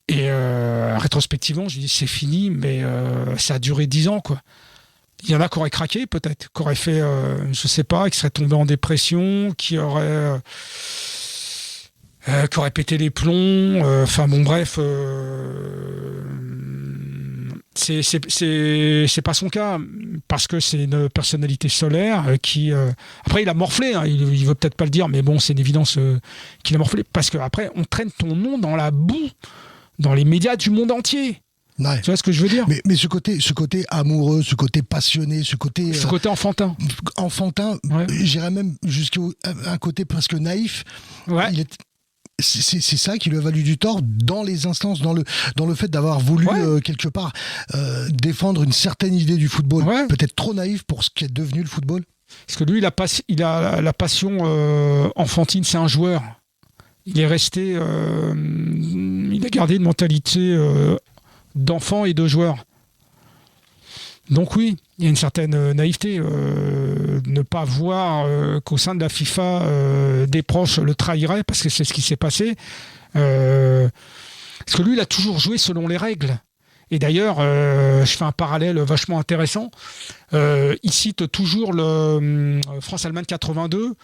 Et rétrospectivement, je dis c'est fini, mais ça a duré 10 ans, quoi. Il y en a qui auraient craqué, peut-être, qui auraient fait, je sais pas, qui seraient tombés en dépression, qui auraient pété les plombs. Enfin bon, bref. C'est pas son cas, parce que c'est une personnalité solaire qui... Après, il a morflé, hein, il veut peut-être pas le dire, mais bon, c'est une évidence qu'il a morflé, parce qu'après, on traîne ton nom dans la boue, dans les médias du monde entier. Ouais. Tu vois ce que je veux dire ? Mais ce côté amoureux, ce côté passionné, ce côté enfantin. Ouais. J'irais même jusqu'à un côté presque naïf. Ouais. C'est ça qui lui a valu du tort dans les instances, dans le fait d'avoir voulu quelque part défendre une certaine idée du football, peut-être trop naïf pour ce qui est devenu le football. Parce que lui, il a la passion enfantine, c'est un joueur. Il est resté, il a gardé une mentalité d'enfant et de joueur. Donc oui, il y a une certaine naïveté. Ne pas voir qu'au sein de la FIFA, des proches le trahiraient, parce que c'est ce qui s'est passé. Parce que lui, il a toujours joué selon les règles. Et d'ailleurs, je fais un parallèle vachement intéressant. Il cite toujours le France-Allemagne 82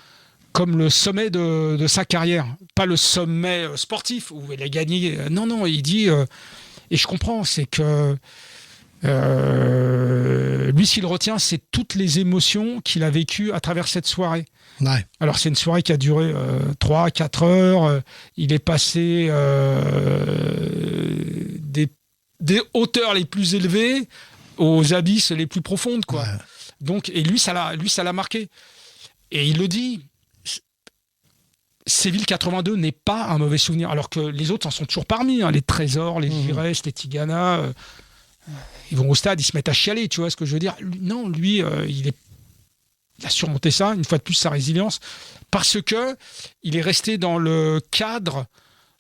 comme le sommet de sa carrière. Pas le sommet sportif où il a gagné. Non, il dit... et je comprends, c'est que... lui, ce qu'il retient, c'est toutes les émotions qu'il a vécues à travers cette soirée. Ouais. Alors, c'est une soirée qui a duré 3-4 heures. Il est passé des hauteurs les plus élevées aux abysses les plus profondes, quoi. Ouais. Donc, et lui, ça l'a marqué. Et il le dit. Séville 82 n'est pas un mauvais souvenir, alors que les autres en sont toujours parmi, hein, les Trésors, les Gires, les Tigana. Ils vont au stade, ils se mettent à chialer, tu vois ce que je veux dire ? Non, lui, il a surmonté ça, une fois de plus, sa résilience, parce que il est resté dans le cadre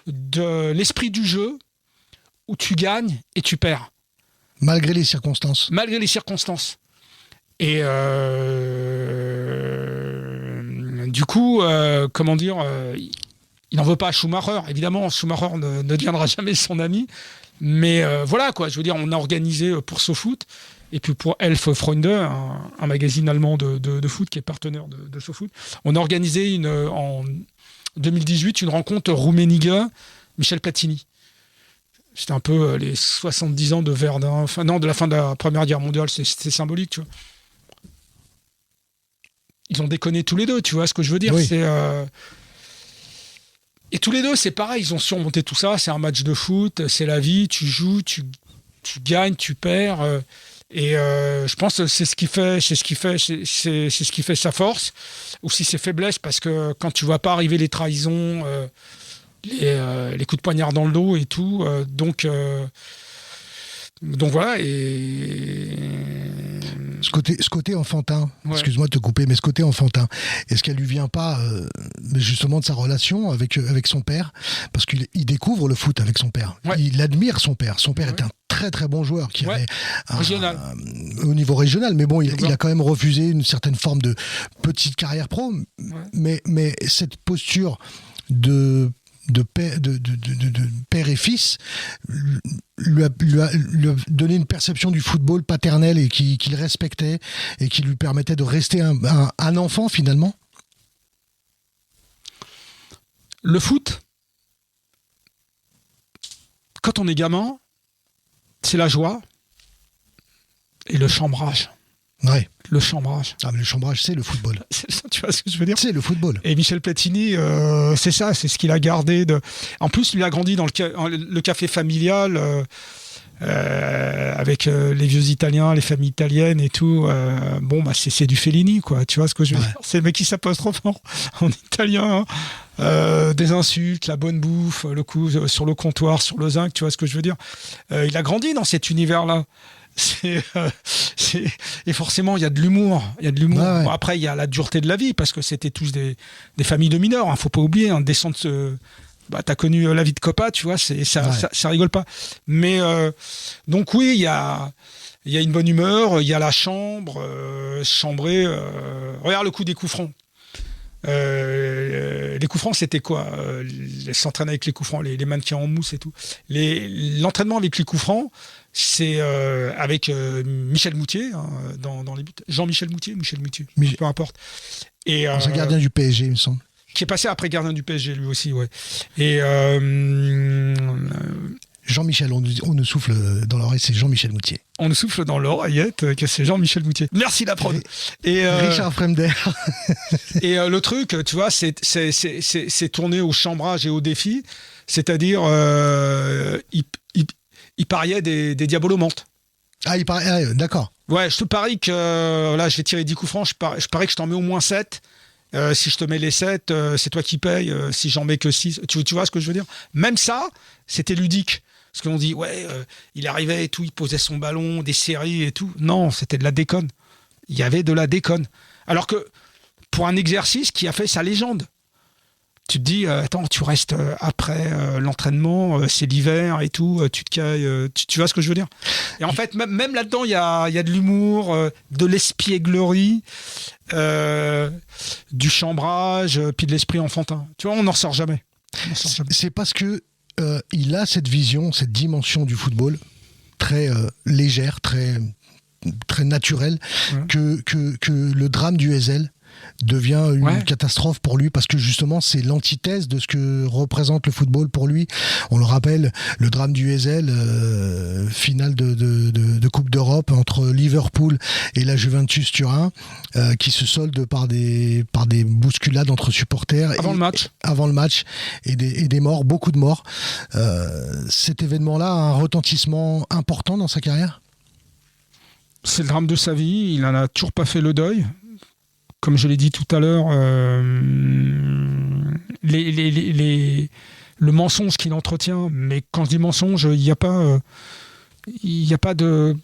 de l'esprit du jeu où tu gagnes et tu perds. Malgré les circonstances. Et du coup, il n'en veut pas à Schumacher. Évidemment, Schumacher ne deviendra jamais son ami. Mais voilà, quoi. Je veux dire, on a organisé pour SoFoot et puis pour Elf Freunde, un magazine allemand de foot qui est partenaire de SoFoot. On a organisé en 2018 une rencontre Rummenigge-Michel Platini. C'était un peu les 70 ans de Verdun, de la fin de la Première Guerre mondiale. C'était symbolique, tu vois. Ils ont déconné tous les deux, tu vois ce que je veux dire. Oui. Et tous les deux, c'est pareil, ils ont surmonté tout ça. C'est un match de foot, c'est la vie, tu joues, tu gagnes, tu perds. Et je pense que c'est ce qui fait sa force, aussi ses faiblesses, parce que quand tu vois pas arriver les trahisons, les coups de poignard dans le dos et tout, donc voilà. Et ce côté enfantin, excuse-moi de te couper, mais ce côté enfantin, est-ce qu'elle lui vient pas justement de sa relation avec son père, parce qu'il découvre le foot avec son père, il admire son père est un très très bon joueur qui avait au niveau régional, mais bon, il a quand même refusé une certaine forme de petite carrière pro, mais cette posture de père et fils lui a donné une perception du football paternel et qu'il respectait et qui lui permettait de rester un enfant finalement. Le foot, quand on est gamin, c'est la joie et le chambrage. Ouais. Le chambrage. Ah, mais le chambrage, c'est le football. C'est ça, tu vois ce que je veux dire ? C'est le football. Et Michel Platini, c'est ça, c'est ce qu'il a gardé. En plus, il a grandi dans le café familial avec les vieux Italiens, les familles italiennes et tout. C'est du Fellini, quoi. Tu vois ce que je veux dire? C'est le mec qui s'apostrophe en italien. Des insultes, la bonne bouffe, le coup sur le comptoir, sur le zinc, tu vois ce que je veux dire? Il a grandi dans cet univers-là. Et forcément, il y a de l'humour. Bon, après, il y a la dureté de la vie, parce que c'était tous des familles de mineurs. Faut pas oublier, descente. T'as connu la vie de Coppa, tu vois, ça rigole pas. Mais donc oui, il y a une bonne humeur, il y a la chambre, chambrée. Regarde le coup des coups francs. Les coups francs, c'était quoi? S'entraîner avec les coups francs, les mannequins en mousse et tout. L'entraînement avec les coups francs, c'est avec Michel Moutier dans les buts. Jean-Michel Moutier, peu importe. Et c'est gardien du PSG, il me semble. Qui est passé après gardien du PSG, lui aussi, ouais. Et Jean-Michel, on nous souffle dans l'oreille, c'est Jean-Michel Moutier. On nous souffle dans l'oreillette que c'est Jean-Michel Moutier. Merci la prod. Et Richard Fremder. Et le truc, tu vois, c'est tourné au chambrage et au défi, c'est-à-dire il pariait des diabolomantes. Il pariait, d'accord. Ouais, je te parie que là, je vais tirer 10 coups francs, je parie que je t'en mets au moins 7. Si je te mets les 7, c'est toi qui payes. Si j'en mets que 6, tu vois ce que je veux dire? Même ça, c'était ludique. Parce qu'on dit, il arrivait et tout, il posait son ballon, des séries et tout. Non, c'était de la déconne. Il y avait de la déconne. Alors que, pour un exercice qui a fait sa légende, tu te dis, attends, tu restes après l'entraînement, c'est l'hiver et tout, tu te cailles, tu vois ce que je veux dire? Et en fait, même là-dedans, il y a de l'humour, de l'espièglerie, du chambrage, puis de l'esprit enfantin. Tu vois, on n'en ressort jamais. C'est parce que il a cette vision, cette dimension du football très légère, très naturelle, que le drame du Heysel devient une catastrophe pour lui, parce que justement c'est l'antithèse de ce que représente le football pour lui. On le rappelle, le drame du Heysel, finale de Coupe d'Europe entre Liverpool et la Juventus Turin, qui se solde par des bousculades entre supporters avant le match et des morts, beaucoup de morts. Cet événement-là a un retentissement important dans sa carrière. C'est le drame de sa vie, il n'en a toujours pas fait le deuil. Comme je l'ai dit tout à l'heure, le mensonge qu'il entretient, mais quand je dis mensonge, il n'y a pas de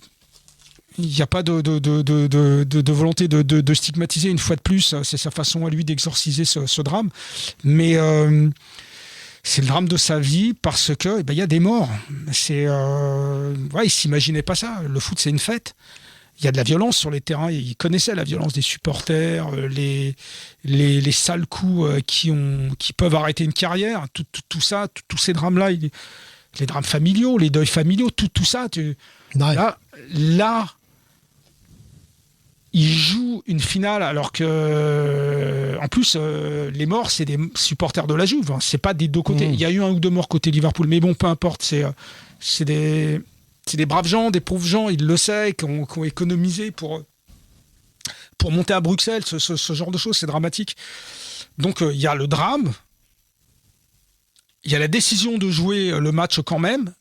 volonté de stigmatiser. Une fois de plus, c'est sa façon à lui d'exorciser ce drame. Mais c'est le drame de sa vie, parce que il y a des morts. Il s'imaginait pas ça. Le foot, c'est une fête. Il y a de la violence sur les terrains. Il connaissait la violence des supporters, les sales coups qui peuvent arrêter une carrière. Tout ça, tous ces drames-là, les drames familiaux, les deuils familiaux, tout ça. Là, il joue une finale, alors que, en plus, les morts, c'est des supporters de la Juve. C'est pas des deux côtés. Il y a eu un ou deux morts côté Liverpool, mais bon, peu importe. C'est des braves gens, des pauvres gens, ils le savent, qui ont économisé pour monter à Bruxelles, ce genre de choses, c'est dramatique. Donc il y a le drame, il y a la décision de jouer le match quand même,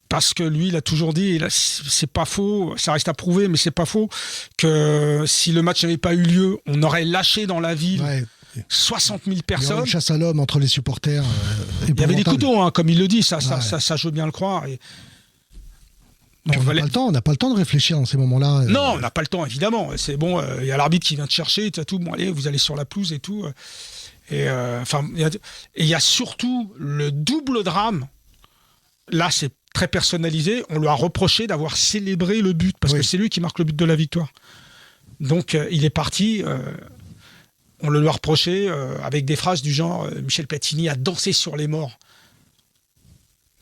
parce que lui, il a toujours dit, c'est pas faux, ça reste à prouver, mais c'est pas faux, que si le match n'avait pas eu lieu, on aurait lâché dans la ville 60 000 personnes. Il y a une chasse à l'homme entre les supporters. Il y avait des couteaux, comme il le dit, ça je veux bien le croire. Donc, on n'a pas le temps de réfléchir dans ces moments-là. Non, on n'a pas le temps, évidemment. C'est bon, il y a l'arbitre qui vient te chercher, tout. Bon, allez, vous allez sur la pelouse et tout. Et il y a surtout le double drame. Là, c'est très personnalisé. On lui a reproché d'avoir célébré le but, parce que c'est lui qui marque le but de la victoire. Donc, il est parti. On le lui a reproché avec des phrases du genre Michel Platini a dansé sur les morts.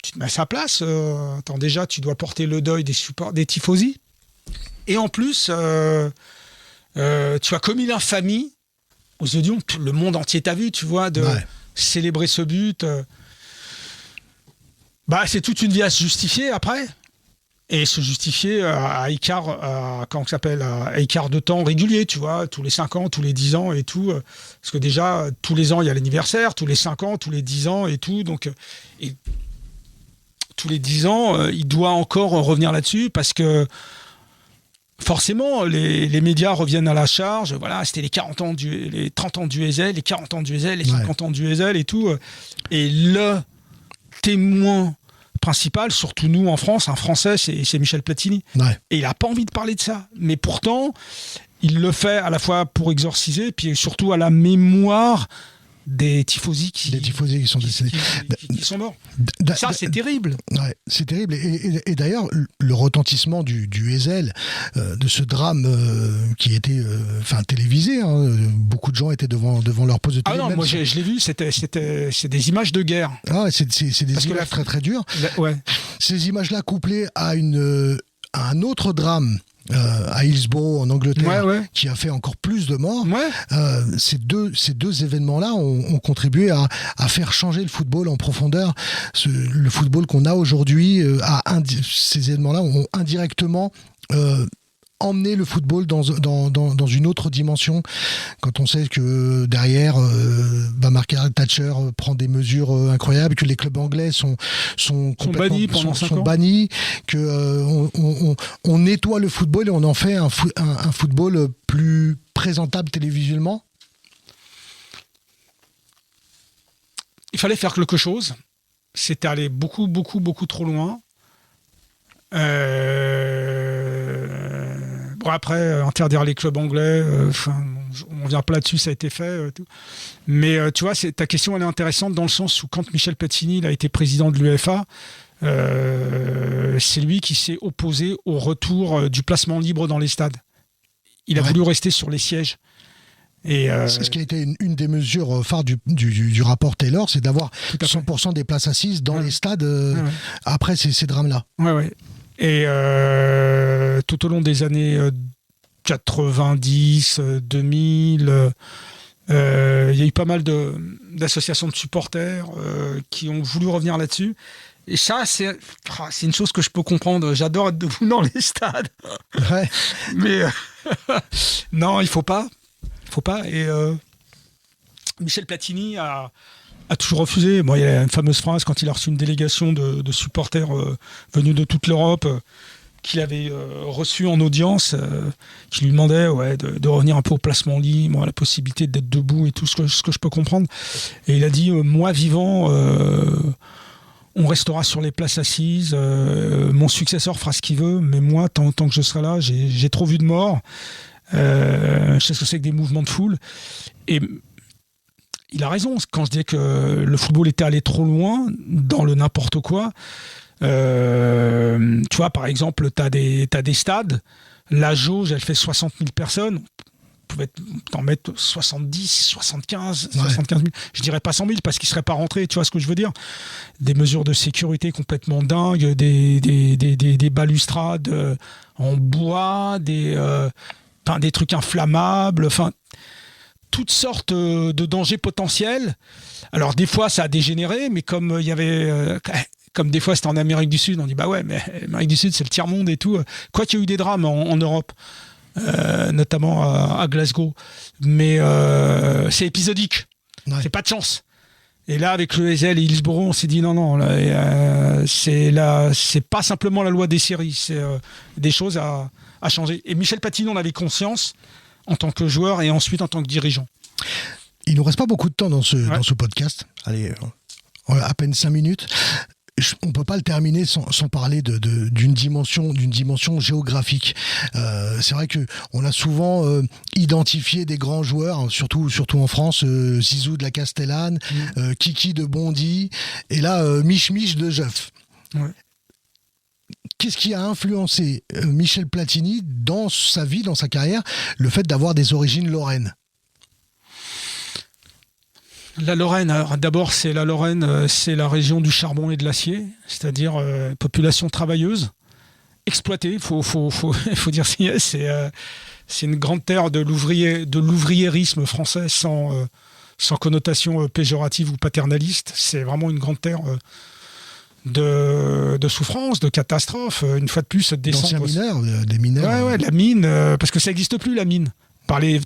Tu te mets à sa place. Attends, déjà, tu dois porter le deuil des tifosi. Et en plus, tu as commis l'infamie aux yeux du monde. Le monde entier t'a vu, tu vois, de célébrer ce but. C'est toute une vie à se justifier après. Et se justifier à écart de temps régulier, tu vois, tous les 5 ans, tous les 10 ans et tout. Parce que déjà, tous les ans, il y a l'anniversaire, tous les 5 ans, tous les 10 ans et tout. Donc, et tous les 10 ans, il doit encore revenir là-dessus parce que forcément, les médias reviennent à la charge. Voilà, c'était les 30 ans du Heysel, les 40 ans du Heysel, les 50 ans du Heysel et tout. Et le témoin principal, surtout nous en France, un Français, c'est Michel Platini. Ouais. Et il n'a pas envie de parler de ça. Mais pourtant, il le fait à la fois pour exorciser, puis surtout à la mémoire des tifosi qui sont décédés. Qui sont morts. Ça, c'est terrible. Ouais, c'est terrible. Et d'ailleurs, le retentissement du Heysel, de ce drame qui était télévisé, hein, beaucoup de gens étaient devant leur poste de télé. Ah non, moi je l'ai vu, c'est des images de guerre. Ah ouais, c'est des images très très dures. Ouais. Ces images-là couplées à un autre drame à Hillsborough en Angleterre, qui a fait encore plus de morts. Ces deux événements-là ont contribué à faire changer le football en profondeur. Le football qu'on a aujourd'hui, ces événements-là ont indirectement emmener le football dans une autre dimension, quand on sait que derrière Margaret Thatcher prend des mesures incroyables, que les clubs anglais sont bannis pendant 5 ans, bannis, que on nettoie le football et on en fait un football plus présentable télévisuellement. Il fallait faire quelque chose. C'était aller beaucoup trop loin. Bon, après, interdire les clubs anglais, on revient pas là-dessus, ça a été fait. Tout. Mais tu vois, ta question, elle est intéressante dans le sens où quand Michel Platini il a été président de l'UEFA, c'est lui qui s'est opposé au retour du placement libre dans les stades. Il a voulu rester sur les sièges. Et c'est ce qui a été une des mesures phares du rapport Taylor, c'est d'avoir 100% des places assises dans les stades après ces drames-là. Ouais. Et tout au long des années 90, 2000, il y a eu pas mal d'associations de supporters qui ont voulu revenir là-dessus. Et ça, c'est une chose que je peux comprendre. J'adore être debout dans les stades. Ouais. Mais non, il faut pas. Et Michel Platini a toujours refusé. Bon, il y a une fameuse phrase quand il a reçu une délégation de supporters venus de toute l'Europe qu'il avait reçu en audience, qui lui demandait de revenir un peu au placement libre, la possibilité d'être debout et tout ce que je peux comprendre. Et il a dit moi vivant, on restera sur les places assises, mon successeur fera ce qu'il veut, mais moi, tant que je serai là, j'ai trop vu de morts. Je sais ce que c'est que des mouvements de foule. Et il a raison quand je dis que le football était allé trop loin dans le n'importe quoi. Tu vois, par exemple, t'as des stades, la jauge elle fait 60 000 personnes, on pouvait t'en mettre 70, 75, 75 000, je dirais pas 100 000 parce qu'ils seraient pas rentrés, tu vois ce que je veux dire. Des mesures de sécurité complètement dingues, des balustrades en bois, des trucs inflammables, toutes sortes de dangers potentiels. Alors des fois ça a dégénéré, mais comme il y avait comme des fois c'était en Amérique du Sud, on dit mais Amérique du Sud c'est le tiers-monde et tout, quoi qu'il y a eu des drames en Europe, notamment à Glasgow, mais c'est épisodique, c'est pas de chance. Et là avec le Heysel et Hillsborough on s'est dit non là, c'est pas simplement la loi des séries, c'est des choses à changer. Et Michel Platini en avait conscience en tant que joueur et ensuite en tant que dirigeant. Il nous reste pas beaucoup de temps dans ce podcast. Allez, à peine 5 minutes. On peut pas le terminer sans parler d'une dimension géographique. C'est vrai que on a souvent identifié des grands joueurs, surtout en France, Zizou de la Castellane, Kiki de Bondy, et là Mich de Jeuf. Ouais. Qu'est-ce qui a influencé Michel Platini dans sa vie, dans sa carrière, le fait d'avoir des origines lorraines ? La Lorraine, alors d'abord c'est la Lorraine, c'est la région du charbon et de l'acier, c'est-à-dire population travailleuse, exploitée, il faut dire c'est une grande terre de l'ouvriérisme français sans connotation péjorative ou paternaliste, c'est vraiment une grande terre de souffrance, de catastrophe, une fois de plus d'anciens mineurs, des mineurs. Ouais, la mine, parce que ça n'existe plus la mine.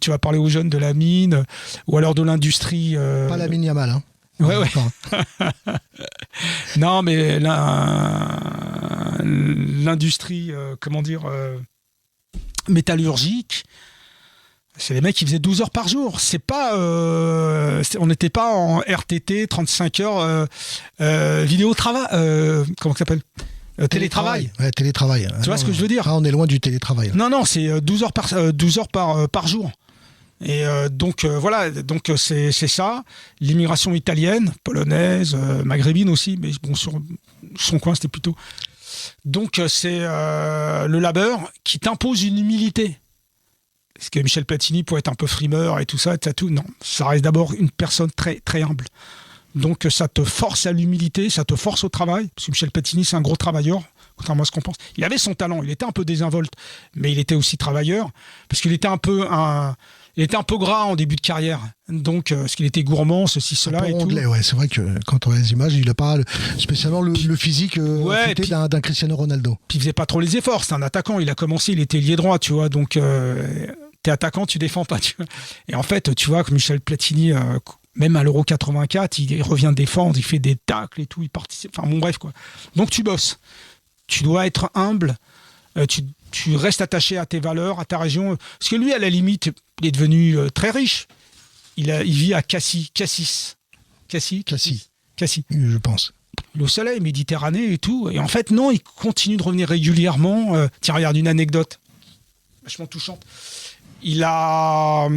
Tu vas parler aux jeunes de la mine ou alors de l'industrie. Pas la mine Yamal, hein. Ouais. Non, mais l'industrie, métallurgique, c'est les mecs qui faisaient 12 heures par jour. C'est pas, on n'était pas en RTT, 35 heures, vidéo travail, comment ça s'appelle, télétravail. Ouais, télétravail. Tu vois ce que je veux dire? On est loin du télétravail. Non, c'est 12 heures par jour. Et donc voilà, donc c'est ça. L'immigration italienne, polonaise, maghrébine aussi, mais bon, sur son coin c'était plutôt. Donc c'est le labeur qui t'impose une humilité. Parce que Michel Platini, pour être un peu frimeur et tout ça, non, ça reste d'abord une personne très très humble. Donc ça te force à l'humilité, ça te force au travail. Parce que Michel Platini, c'est un gros travailleur, contrairement à ce qu'on pense. Il avait son talent, il était un peu désinvolte, mais il était aussi travailleur, parce qu'il était un peu gras en début de carrière, donc parce qu'il était gourmand, ceci, cela et anglais, tout. Ouais, c'est vrai que quand on voit les images, il n'a pas spécialement le physique Puis, d'un Cristiano Ronaldo. Puis il faisait pas trop les efforts, c'est un attaquant, il a commencé, il était ailier droit, tu vois, donc t'es attaquant, tu défends pas, tu vois. Et en fait, tu vois que Michel Platini, même à l'Euro 84, il revient défendre, il fait des tacles et tout, il participe, enfin bon bref quoi. Donc tu bosses, tu dois être humble, tu restes attaché à tes valeurs, à ta région. Parce que lui, à la limite, il est devenu très riche. Il vit à Cassis, je pense. Le soleil, Méditerranée et tout. Et en fait, non, il continue de revenir régulièrement. Tiens, regarde une anecdote vachement touchante. Il a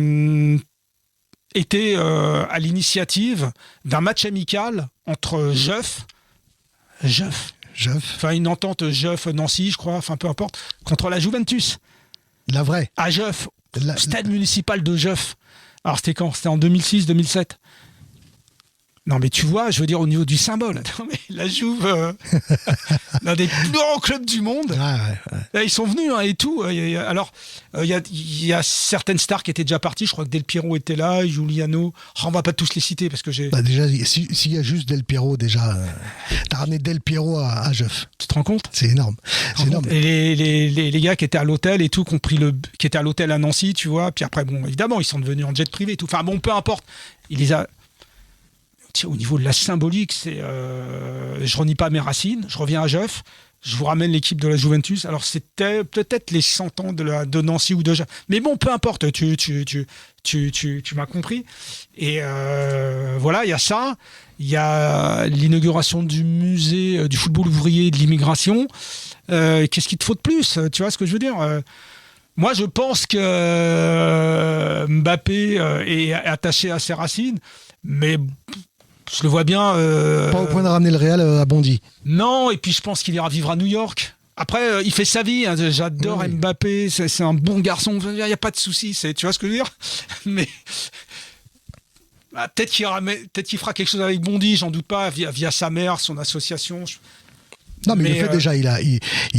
été à l'initiative d'un match amical entre Jeuf, enfin une entente Jeuf-Nancy, je crois, enfin peu importe, contre la Juventus. La vraie. À Jeuf, stade municipal de Jeuf. Alors c'était quand? C'était en 2006-2007. Non mais tu vois, je veux dire au niveau du symbole, attends, mais la Juve, l'un des plus grands clubs du monde, là, ils sont venus et tout. Alors il y a certaines stars qui étaient déjà parties, je crois que Del Piero était là, Giuliano, on va pas tous les citer parce que j'ai... déjà, s'il y a juste Del Piero, déjà, t'as ramené Del Piero à Jeuf. Tu te rends compte? C'est énorme. C'est énorme. Et les gars qui étaient à l'hôtel et tout, qui étaient à l'hôtel à Nancy, tu vois, puis après, bon, évidemment, ils sont devenus en jet privé et tout. Enfin bon, peu importe. Il les a... Au niveau de la symbolique, je renie pas mes racines, je reviens à Jeuf, je vous ramène l'équipe de la Juventus. Alors c'était peut-être les 100 ans de Nancy ou de Jeuf, mais bon, peu importe, tu m'as compris. Et voilà, il y a ça, il y a l'inauguration du musée du football ouvrier et de l'immigration. Qu'est-ce qu'il te faut de plus? Tu vois ce que je veux dire? Moi, je pense que Mbappé est attaché à ses racines, mais je le vois bien... Pas au point de ramener le Real à Bondy. Non, et puis je pense qu'il ira vivre à New York. Après, il fait sa vie. Hein, j'adore Mbappé, c'est un bon garçon. Il n'y a pas de souci. Tu vois ce que je veux dire? Mais peut-être qu'il fera quelque chose avec Bondy, j'en doute pas, via sa mère, son association. Non, mais il le fait déjà, il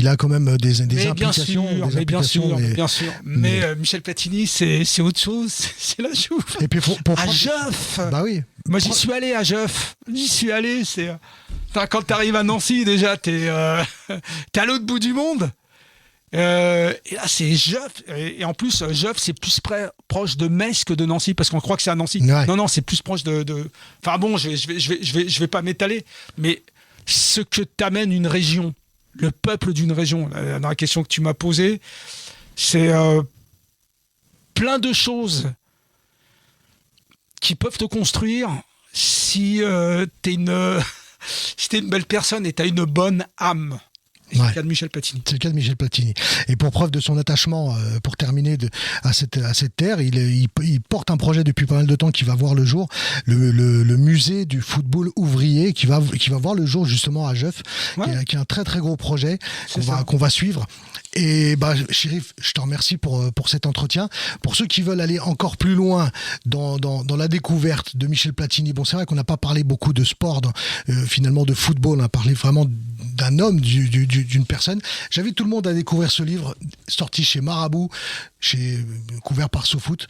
a quand même des implications. Bien sûr. Mais Michel Platini, c'est autre chose, c'est la Juve. Et puis à Jeuf. Bah oui. Moi, j'y suis allé à Jeuf. Quand t'arrives à Nancy, déjà, t'es à l'autre bout du monde. Et là, c'est Jeuf. Et en plus, Jeuf, c'est plus proche de Metz que de Nancy, parce qu'on croit que c'est à Nancy. Ouais. Non, c'est plus proche de... Enfin bon, je vais pas m'étaler, mais ce que t'amène une région, le peuple d'une région, dans la question que tu m'as posée, c'est plein de choses qui peuvent te construire si t'es une belle personne et t'as une bonne âme. C'est le cas de Michel Platini. C'est le cas de Michel Platini. Et pour preuve de son attachement, pour terminer, à cette terre, il porte un projet depuis pas mal de temps qui va voir le jour, le musée du football ouvrier qui va voir le jour justement à Jeuf, qui est un très très gros projet qu'on va suivre. Et Chérif, je te remercie pour cet entretien. Pour ceux qui veulent aller encore plus loin dans la découverte de Michel Platini, bon, c'est vrai qu'on n'a pas parlé beaucoup de sport, finalement de football, on a parlé vraiment d'un homme, d'une personne. J'invite tout le monde à découvrir ce livre, sorti chez Marabout, couvert par SoFoot.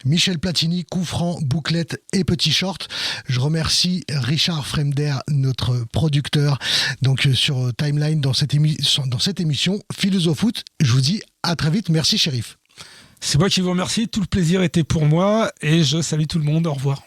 Michel Platini, coup franc, bouclette et petit short. Je remercie Richard Fremder, notre producteur, donc sur Timeline dans cette émission Philosophoot. Je vous dis à très vite. Merci Chérif. C'est moi qui vous remercie. Tout le plaisir était pour moi et je salue tout le monde. Au revoir.